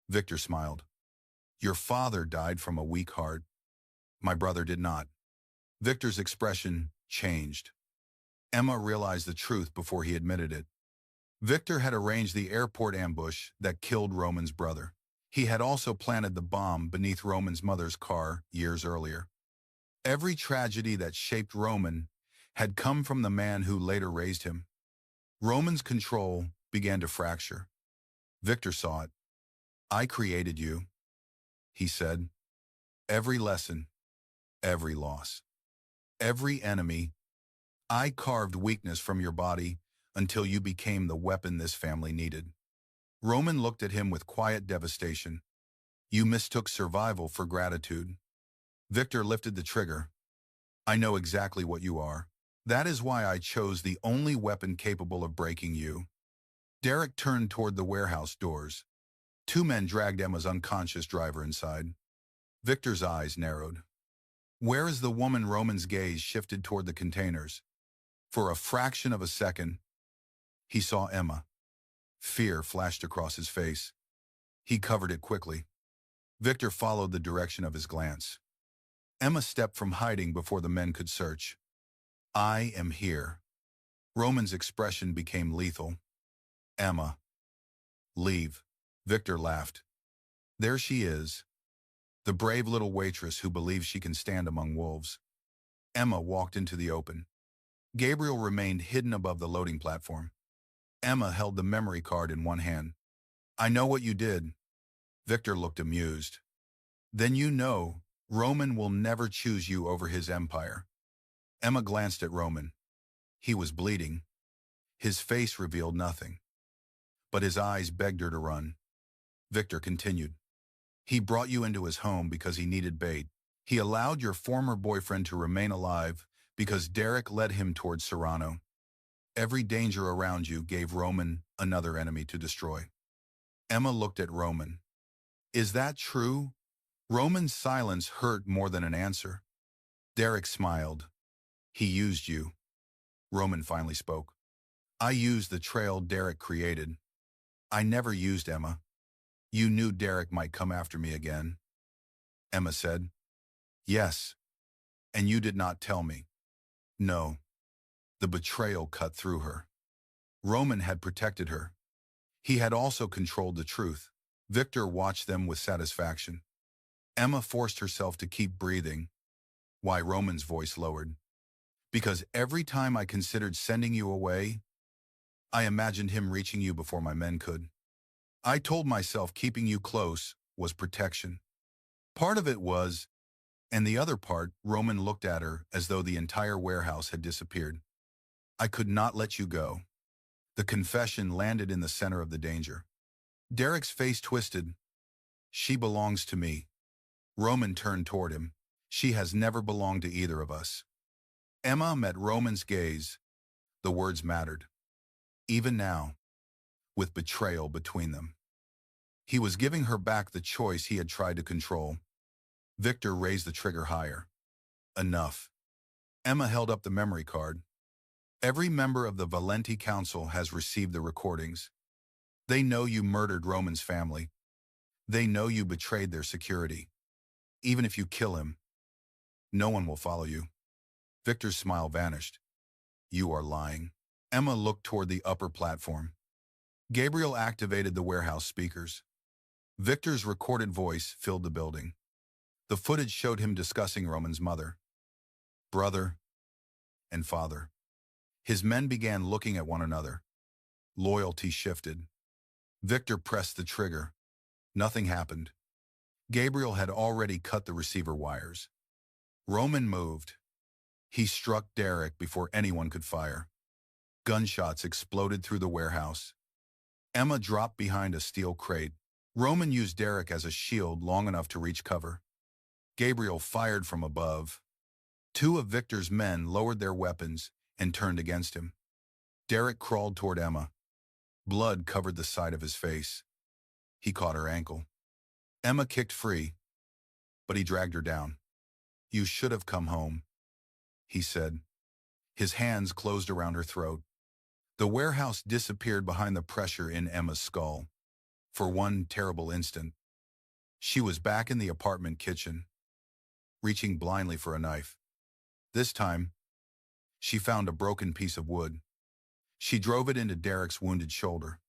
Victor smiled. "Your father died from a weak heart. My brother did not." Victor's expression changed. Emma realized the truth before he admitted it. Victor had arranged the airport ambush that killed Roman's brother. He had also planted the bomb beneath Roman's mother's car years earlier. Every tragedy that shaped Roman had come from the man who later raised him. Roman's control began to fracture. Victor saw it. "I created you," he said. "Every lesson, every loss, every enemy. I carved weakness from your body until you became the weapon this family needed." Roman looked at him with quiet devastation. "You mistook survival for gratitude." Victor lifted the trigger. "I know exactly what you are. That is why I chose the only weapon capable of breaking you." Derek turned toward the warehouse doors. 2 men dragged Emma's unconscious driver inside. Victor's eyes narrowed. "Where is the woman?" Roman's gaze shifted toward the containers. For a fraction of a second, he saw Emma. Fear flashed across his face. He covered it quickly. Victor followed the direction of his glance. Emma stepped from hiding before the men could search. "I am here." Roman's expression became lethal. "Emma, leave." Victor laughed. There she is, the brave little waitress who believes she can stand among wolves. Emma walked into the open. Gabriel remained hidden above the loading platform. Emma held the memory card in one hand. I know what you did. Victor looked amused. Then you know, Roman will never choose you over his empire. Emma glanced at Roman. He was bleeding. His face revealed nothing. But his eyes begged her to run. Victor continued. He brought you into his home because he needed bait. He allowed your former boyfriend to remain alive because Derek led him towards Serrano. Every danger around you gave Roman another enemy to destroy. Emma looked at Roman. Is that true? Roman's silence hurt more than an answer. Derek smiled. He used you. Roman finally spoke. I used the trail Derek created. I never used Emma. You knew Derek might come after me again. Emma said. Yes. And you did not tell me. No. The betrayal cut through her. Roman had protected her. He had also controlled the truth. Victor watched them with satisfaction. Emma forced herself to keep breathing. Why? Roman's voice lowered. Because every time I considered sending you away, I imagined him reaching you before my men could. I told myself keeping you close was protection. Part of it was, and the other part, Roman looked at her as though the entire warehouse had disappeared. I could not let you go. The confession landed in the center of the danger. Derek's face twisted. She belongs to me. Roman turned toward him. She has never belonged to either of us. Emma met Roman's gaze. The words mattered. Even now, with betrayal between them. He was giving her back the choice he had tried to control. Victor raised the trigger higher. Enough. Emma held up the memory card. Every member of the Valenti Council has received the recordings. They know you murdered Roman's family. They know you betrayed their security. Even if you kill him, no one will follow you. Victor's smile vanished. You are lying. Emma looked toward the upper platform. Gabriel activated the warehouse speakers. Victor's recorded voice filled the building. The footage showed him discussing Roman's mother, brother, and father. His men began looking at one another. Loyalty shifted. Victor pressed the trigger. Nothing happened. Gabriel had already cut the receiver wires. Roman moved. He struck Derek before anyone could fire. Gunshots exploded through the warehouse. Emma dropped behind a steel crate. Roman used Derek as a shield long enough to reach cover. Gabriel fired from above. Two of Victor's men lowered their weapons and turned against him. Derek crawled toward Emma. Blood covered the side of his face. He caught her ankle. Emma kicked free, but he dragged her down. You should have come home, he said. His hands closed around her throat. The warehouse disappeared behind the pressure in Emma's skull. For one terrible instant, she was back in the apartment kitchen, reaching blindly for a knife. This time, she found a broken piece of wood. She drove it into Derek's wounded shoulder.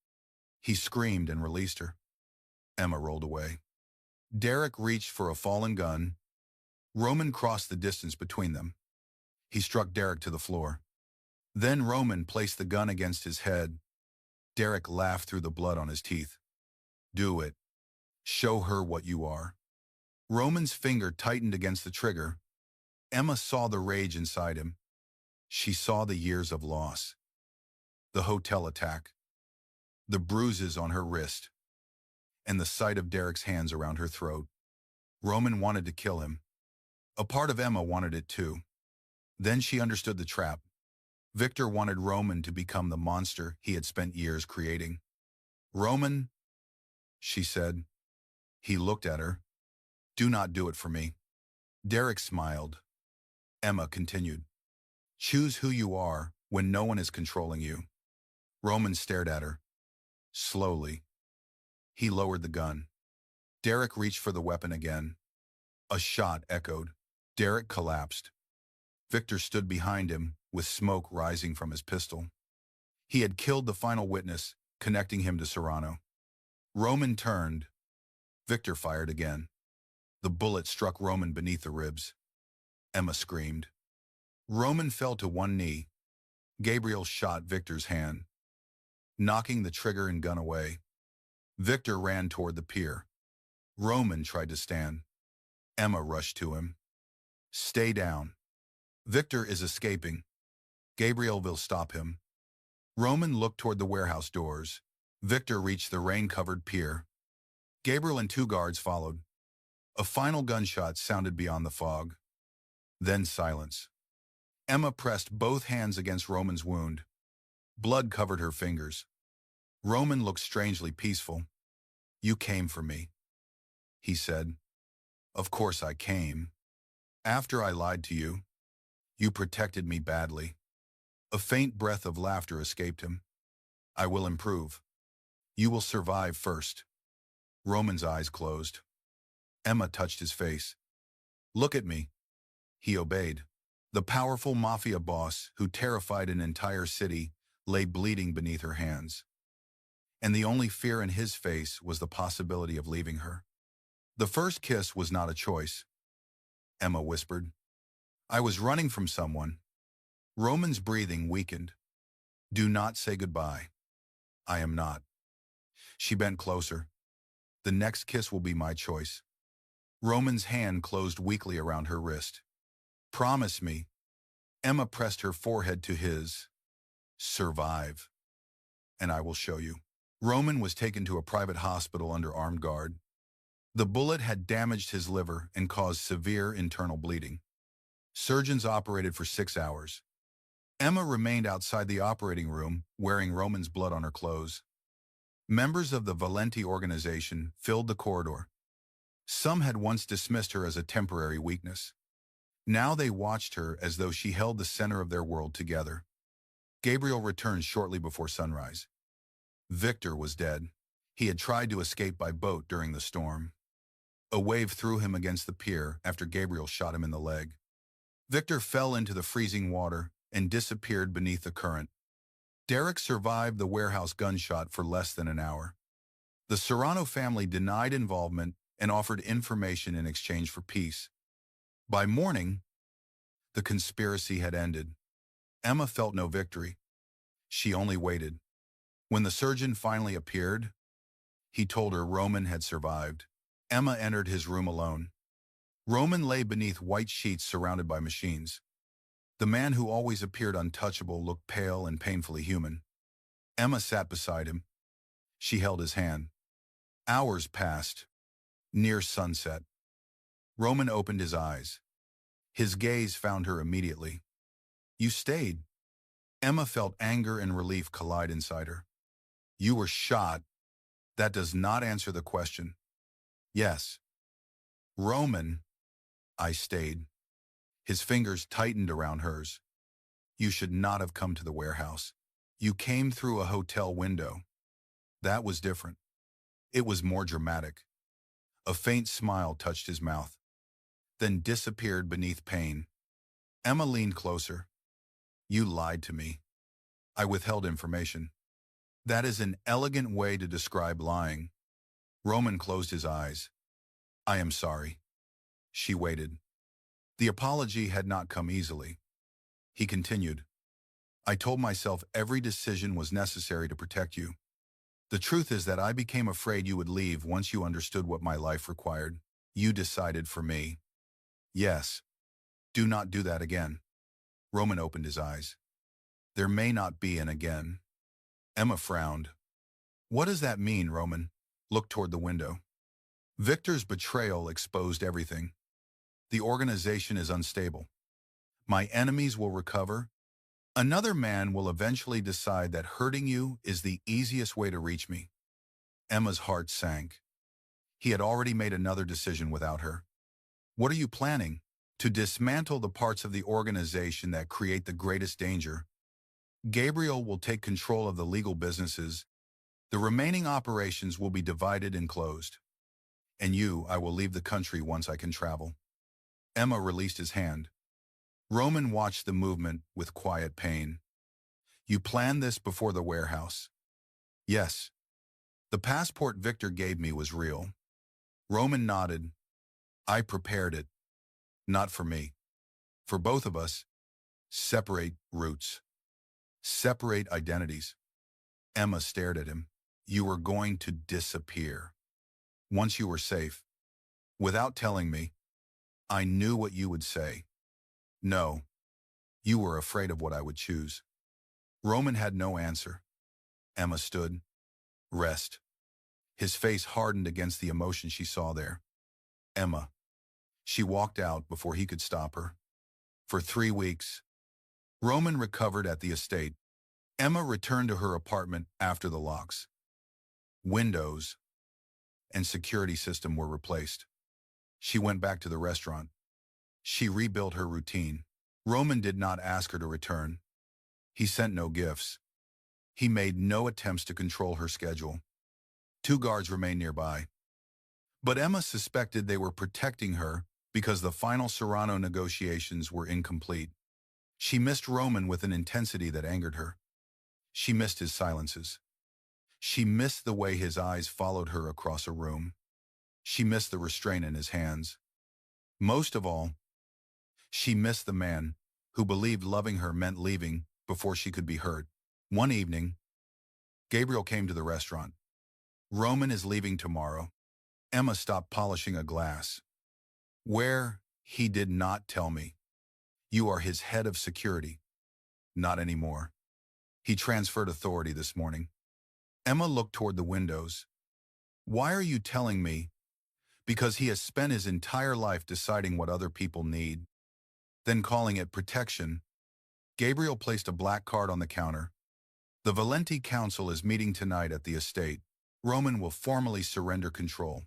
He screamed and released her. Emma rolled away. Derek reached for a fallen gun. Roman crossed the distance between them. He struck Derek to the floor. Then Roman placed the gun against his head. Derek laughed through the blood on his teeth. Do it. Show her what you are. Roman's finger tightened against the trigger. Emma saw the rage inside him. She saw the years of loss. The hotel attack. The bruises on her wrist. And the sight of Derek's hands around her throat. Roman wanted to kill him. A part of Emma wanted it too. Then she understood the trap. Victor wanted Roman to become the monster he had spent years creating. Roman, she said. He looked at her. Do not do it for me. Derek smiled. Emma continued. Choose who you are when no one is controlling you. Roman stared at her. Slowly. He lowered the gun. Derek reached for the weapon again. A shot echoed. Derek collapsed. Victor stood behind him, with smoke rising from his pistol. He had killed the final witness, connecting him to Serrano. Roman turned. Victor fired again. The bullet struck Roman beneath the ribs. Emma screamed. Roman fell to one knee. Gabriel shot Victor's hand, knocking the trigger and gun away. Victor ran toward the pier. Roman tried to stand. Emma rushed to him. Stay down. Victor is escaping. Gabriel will stop him. Roman looked toward the warehouse doors. Victor reached the rain-covered pier. Gabriel and two guards followed. A final gunshot sounded beyond the fog. Then silence. Emma pressed both hands against Roman's wound. Blood covered her fingers. Roman looked strangely peaceful. You came for me, he said. Of course I came. After I lied to you, you protected me badly. A faint breath of laughter escaped him. I will improve. You will survive first. Roman's eyes closed. Emma touched his face. Look at me. He obeyed. The powerful mafia boss, who terrified an entire city, lay bleeding beneath her hands. And the only fear in his face was the possibility of leaving her. The first kiss was not a choice. Emma whispered. I was running from someone. Roman's breathing weakened. Do not say goodbye. I am not. She bent closer. The next kiss will be my choice. Roman's hand closed weakly around her wrist. Promise me. Emma pressed her forehead to his. Survive. And I will show you. Roman was taken to a private hospital under armed guard. The bullet had damaged his liver and caused severe internal bleeding. Surgeons operated for 6 hours. Emma remained outside the operating room, wearing Roman's blood on her clothes. Members of the Valenti organization filled the corridor. Some had once dismissed her as a temporary weakness. Now they watched her as though she held the center of their world together. Gabriel returned shortly before sunrise. Victor was dead. He had tried to escape by boat during the storm. A wave threw him against the pier after Gabriel shot him in the leg. Victor fell into the freezing water and disappeared beneath the current. Derek survived the warehouse gunshot for less than an hour. The Serrano family denied involvement and offered information in exchange for peace. By morning, the conspiracy had ended. Emma felt no victory. She only waited. When the surgeon finally appeared, he told her Roman had survived. Emma entered his room alone. Roman lay beneath white sheets surrounded by machines. The man who always appeared untouchable looked pale and painfully human. Emma sat beside him. She held his hand. Hours passed. Near sunset, Roman opened his eyes. His gaze found her immediately. You stayed. Emma felt anger and relief collide inside her. You were shot. That does not answer the question. Yes. Roman, I stayed. His fingers tightened around hers. You should not have come to the warehouse. You came through a hotel window. That was different. It was more dramatic. A faint smile touched his mouth, then disappeared beneath pain. Emma leaned closer. You lied to me. I withheld information. That is an elegant way to describe lying. Roman closed his eyes. I am sorry. She waited. The apology had not come easily. He continued. I told myself every decision was necessary to protect you. The truth is that I became afraid you would leave once you understood what my life required. You decided for me. Yes. Do not do that again. Roman opened his eyes. There may not be an again. Emma frowned. What does that mean, Roman? Look toward the window. Victor's betrayal exposed everything. The organization is unstable. My enemies will recover. Another man will eventually decide that hurting you is the easiest way to reach me. Emma's heart sank. He had already made another decision without her. What are you planning? To dismantle the parts of the organization that create the greatest danger. Gabriel will take control of the legal businesses. The remaining operations will be divided and closed. And you, I will leave the country once I can travel. Emma released his hand. Roman watched the movement with quiet pain. You planned this before the warehouse? Yes. The passport Victor gave me was real. Roman nodded. I prepared it. Not for me. For both of us. Separate roots. Separate identities. Emma stared at him. You were going to disappear. Once you were safe. Without telling me. I knew what you would say. No. You were afraid of what I would choose. Roman had no answer. Emma stood. Rest. His face hardened against the emotion she saw there. Emma. She walked out before he could stop her. For 3 weeks. Roman recovered at the estate. Emma returned to her apartment after the locks. Windows and security system were replaced. She went back to the restaurant. She rebuilt her routine. Roman did not ask her to return. He sent no gifts. He made no attempts to control her schedule. 2 guards remained nearby. But Emma suspected they were protecting her because the final Serrano negotiations were incomplete. She missed Roman with an intensity that angered her. She missed his silences. She missed the way his eyes followed her across a room. She missed the restraint in his hands. Most of all, she missed the man who believed loving her meant leaving before she could be hurt. One evening, Gabriel came to the restaurant. Roman is leaving tomorrow. Emma stopped polishing a glass. Where? He did not tell me. You are his head of security. Not anymore. He transferred authority this morning. Emma looked toward the windows. Why are you telling me? Because he has spent his entire life deciding what other people need, then calling it protection. Gabriel placed a black card on the counter. The Valenti Council is meeting tonight at the estate. Roman will formally surrender control.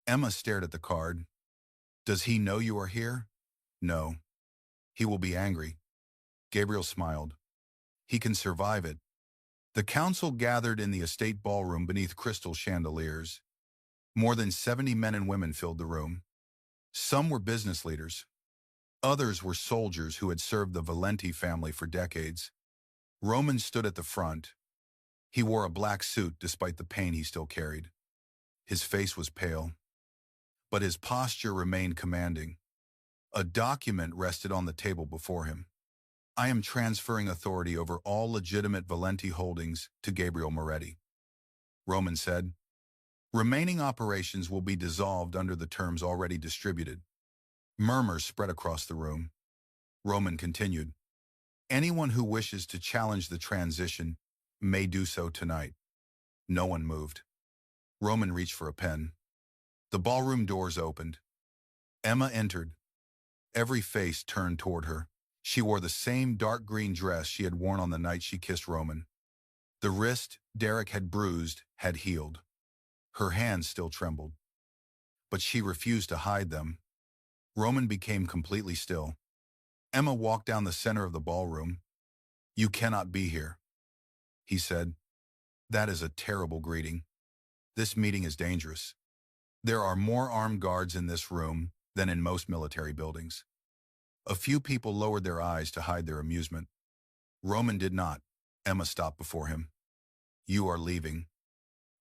Emma stared at the card. Does he know you are here? No. He will be angry. Gabriel smiled. He can survive it. The council gathered in the estate ballroom beneath crystal chandeliers. More than 70 men and women filled the room. Some were business leaders. Others were soldiers who had served the Valenti family for decades. Roman stood at the front. He wore a black suit despite the pain he still carried. His face was pale, but his posture remained commanding. A document rested on the table before him. I am transferring authority over all legitimate Valenti holdings to Gabriel Moretti. Roman said, remaining operations will be dissolved under the terms already distributed. Murmurs spread across the room. Roman continued, anyone who wishes to challenge the transition may do so tonight. No one moved. Roman reached for a pen. The ballroom doors opened. Emma entered. Every face turned toward her. She wore the same dark green dress she had worn on the night she kissed Roman. The wrist Derek had bruised had healed. Her hands still trembled. But she refused to hide them. Roman became completely still. Emma walked down the center of the ballroom. You cannot be here, he said. That is a terrible greeting. This meeting is dangerous. There are more armed guards in this room than in most military buildings. A few people lowered their eyes to hide their amusement. Roman did not. Emma stopped before him. You are leaving.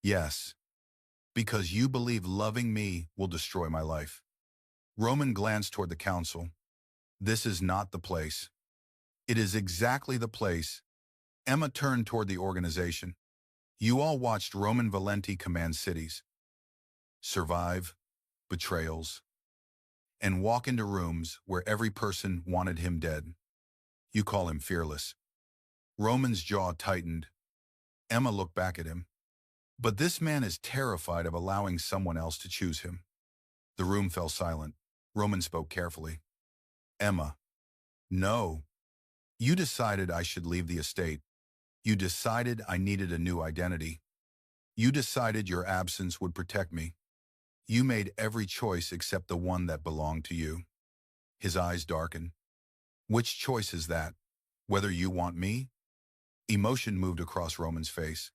Yes. Because you believe loving me will destroy my life. Roman glanced toward the council. This is not the place. It is exactly the place. Emma turned toward the organization. You all watched Roman Valenti command cities, survive betrayals, and walk into rooms where every person wanted him dead. You call him fearless. Roman's jaw tightened. Emma looked back at him. But this man is terrified of allowing someone else to choose him. The room fell silent. Roman spoke carefully. Emma. No. You decided I should leave the estate. You decided I needed a new identity. You decided your absence would protect me. You made every choice except the one that belonged to you. His eyes darkened. Which choice is that? Whether you want me? Emotion moved across Roman's face.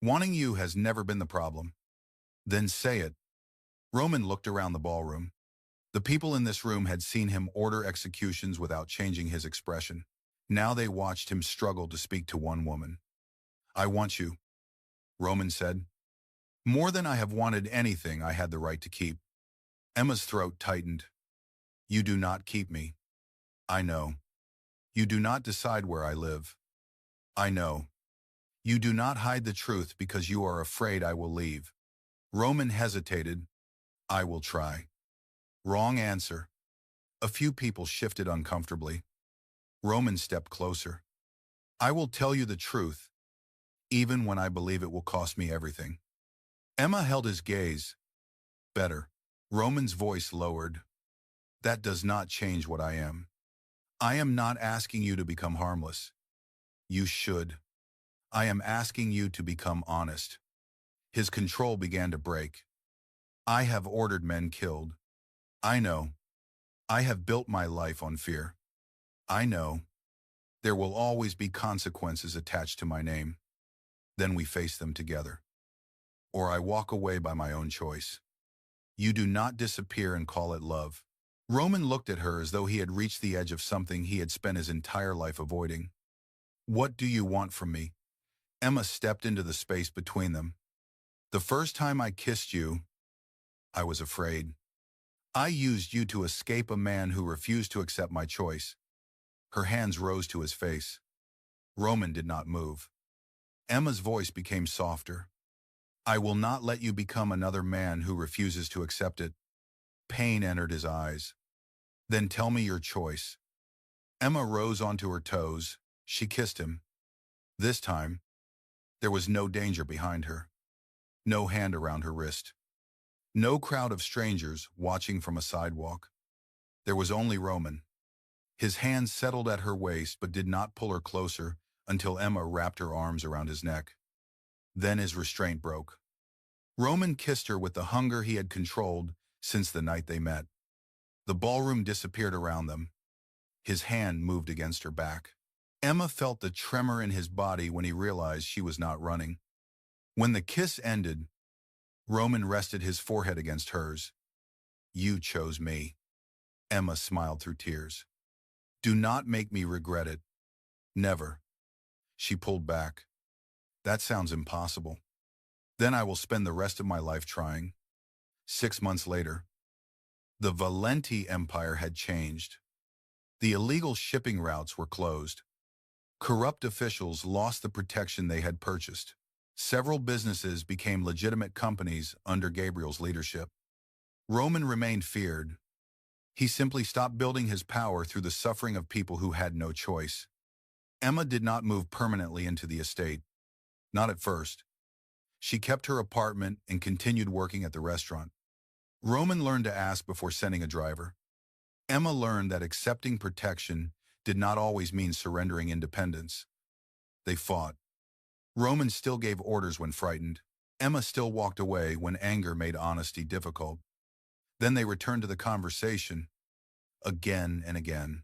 Wanting you has never been the problem. Then say it. Roman looked around the ballroom. The people in this room had seen him order executions without changing his expression. Now they watched him struggle to speak to one woman. I want you, Roman said. More than I have wanted anything I had the right to keep. Emma's throat tightened. You do not keep me. I know. You do not decide where I live. I know. You do not hide the truth because you are afraid I will leave. Roman hesitated. I will try. Wrong answer. A few people shifted uncomfortably. Roman stepped closer. I will tell you the truth, even when I believe it will cost me everything. Emma held his gaze. Better. Roman's voice lowered. That does not change what I am. I am not asking you to become harmless. You should. I am asking you to become honest. His control began to break. I have ordered men killed. I know. I have built my life on fear. I know. There will always be consequences attached to my name. Then we face them together. Or I walk away by my own choice. You do not disappear and call it love. Roman looked at her as though he had reached the edge of something he had spent his entire life avoiding. What do you want from me? Emma stepped into the space between them. The first time I kissed you, I was afraid. I used you to escape a man who refused to accept my choice. Her hands rose to his face. Roman did not move. Emma's voice became softer. I will not let you become another man who refuses to accept it. Pain entered his eyes. Then tell me your choice. Emma rose onto her toes. She kissed him. This time, there was no danger behind her. No hand around her wrist. No crowd of strangers watching from a sidewalk. There was only Roman. His hands settled at her waist but did not pull her closer until Emma wrapped her arms around his neck. Then his restraint broke. Roman kissed her with the hunger he had controlled since the night they met. The ballroom disappeared around them. His hand moved against her back. Emma felt the tremor in his body when he realized she was not running. When the kiss ended, Roman rested his forehead against hers. You chose me. Emma smiled through tears. Do not make me regret it. Never. She pulled back. That sounds impossible. Then I will spend the rest of my life trying. 6 months later, the Valenti Empire had changed. The illegal shipping routes were closed. Corrupt officials lost the protection they had purchased. Several businesses became legitimate companies under Gabriel's leadership. Roman remained feared. He simply stopped building his power through the suffering of people who had no choice. Emma did not move permanently into the estate. Not at first. She kept her apartment and continued working at the restaurant. Roman learned to ask before sending a driver. Emma learned that accepting protection did not always mean surrendering independence. They fought. Roman still gave orders when frightened. Emma still walked away when anger made honesty difficult. Then they returned to the conversation, again and again.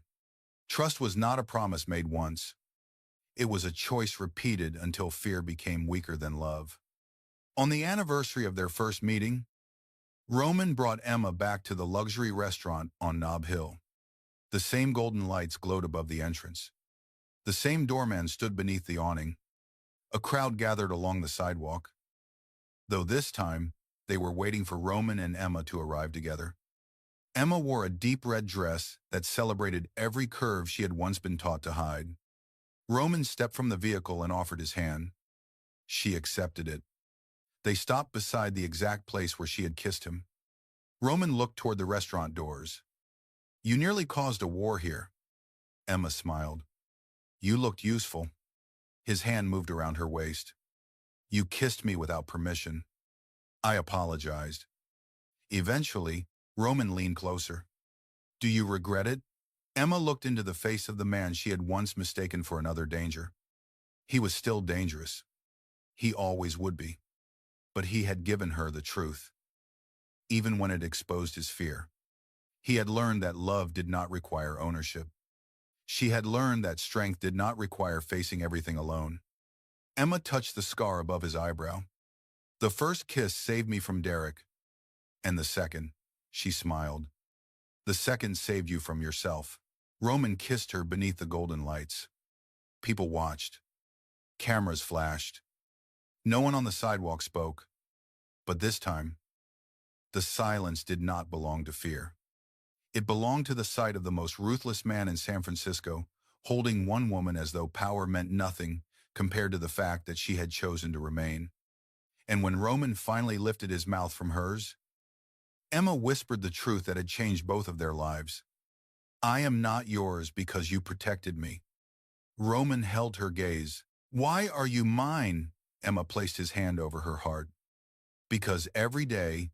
Trust was not a promise made once. It was a choice repeated until fear became weaker than love. On the anniversary of their first meeting, Roman brought Emma back to the luxury restaurant on Nob Hill. The same golden lights glowed above the entrance. The same doorman stood beneath the awning. A crowd gathered along the sidewalk. Though this time, they were waiting for Roman and Emma to arrive together. Emma wore a deep red dress that celebrated every curve she had once been taught to hide. Roman stepped from the vehicle and offered his hand. She accepted it. They stopped beside the exact place where she had kissed him. Roman looked toward the restaurant doors. You nearly caused a war here. Emma smiled. You looked useful. His hand moved around her waist. You kissed me without permission. I apologized. Eventually, Roman leaned closer. Do you regret it? Emma looked into the face of the man she had once mistaken for another danger. He was still dangerous. He always would be. But he had given her the truth, even when it exposed his fear. He had learned that love did not require ownership. She had learned that strength did not require facing everything alone. Emma touched the scar above his eyebrow. The first kiss saved me from Derek. And the second, she smiled. The second saved you from yourself. Roman kissed her beneath the golden lights. People watched. Cameras flashed. No one on the sidewalk spoke. But this time, the silence did not belong to fear. It belonged to the sight of the most ruthless man in San Francisco, holding one woman as though power meant nothing compared to the fact that she had chosen to remain. And when Roman finally lifted his mouth from hers, Emma whispered the truth that had changed both of their lives. I am not yours because you protected me. Roman held her gaze. Why are you mine? Emma placed his hand over her heart. Because every day,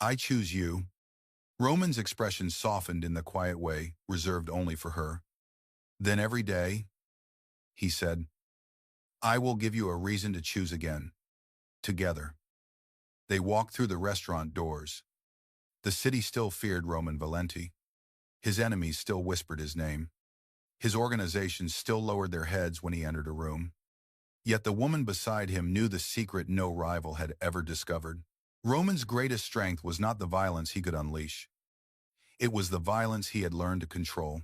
I choose you. Roman's expression softened in the quiet way reserved only for her. Then every day, he said, I will give you a reason to choose again. Together. They walked through the restaurant doors. The city still feared Roman Valenti. His enemies still whispered his name. His organizations still lowered their heads when he entered a room. Yet the woman beside him knew the secret no rival had ever discovered. Roman's greatest strength was not the violence he could unleash. It was the violence he had learned to control.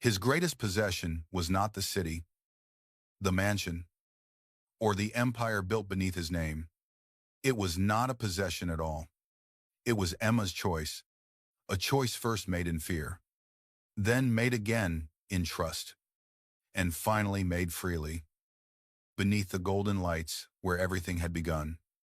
His greatest possession was not the city, the mansion, or the empire built beneath his name. It was not a possession at all. It was Emma's choice, a choice first made in fear, then made again in trust, and finally made freely, beneath the golden lights where everything had begun.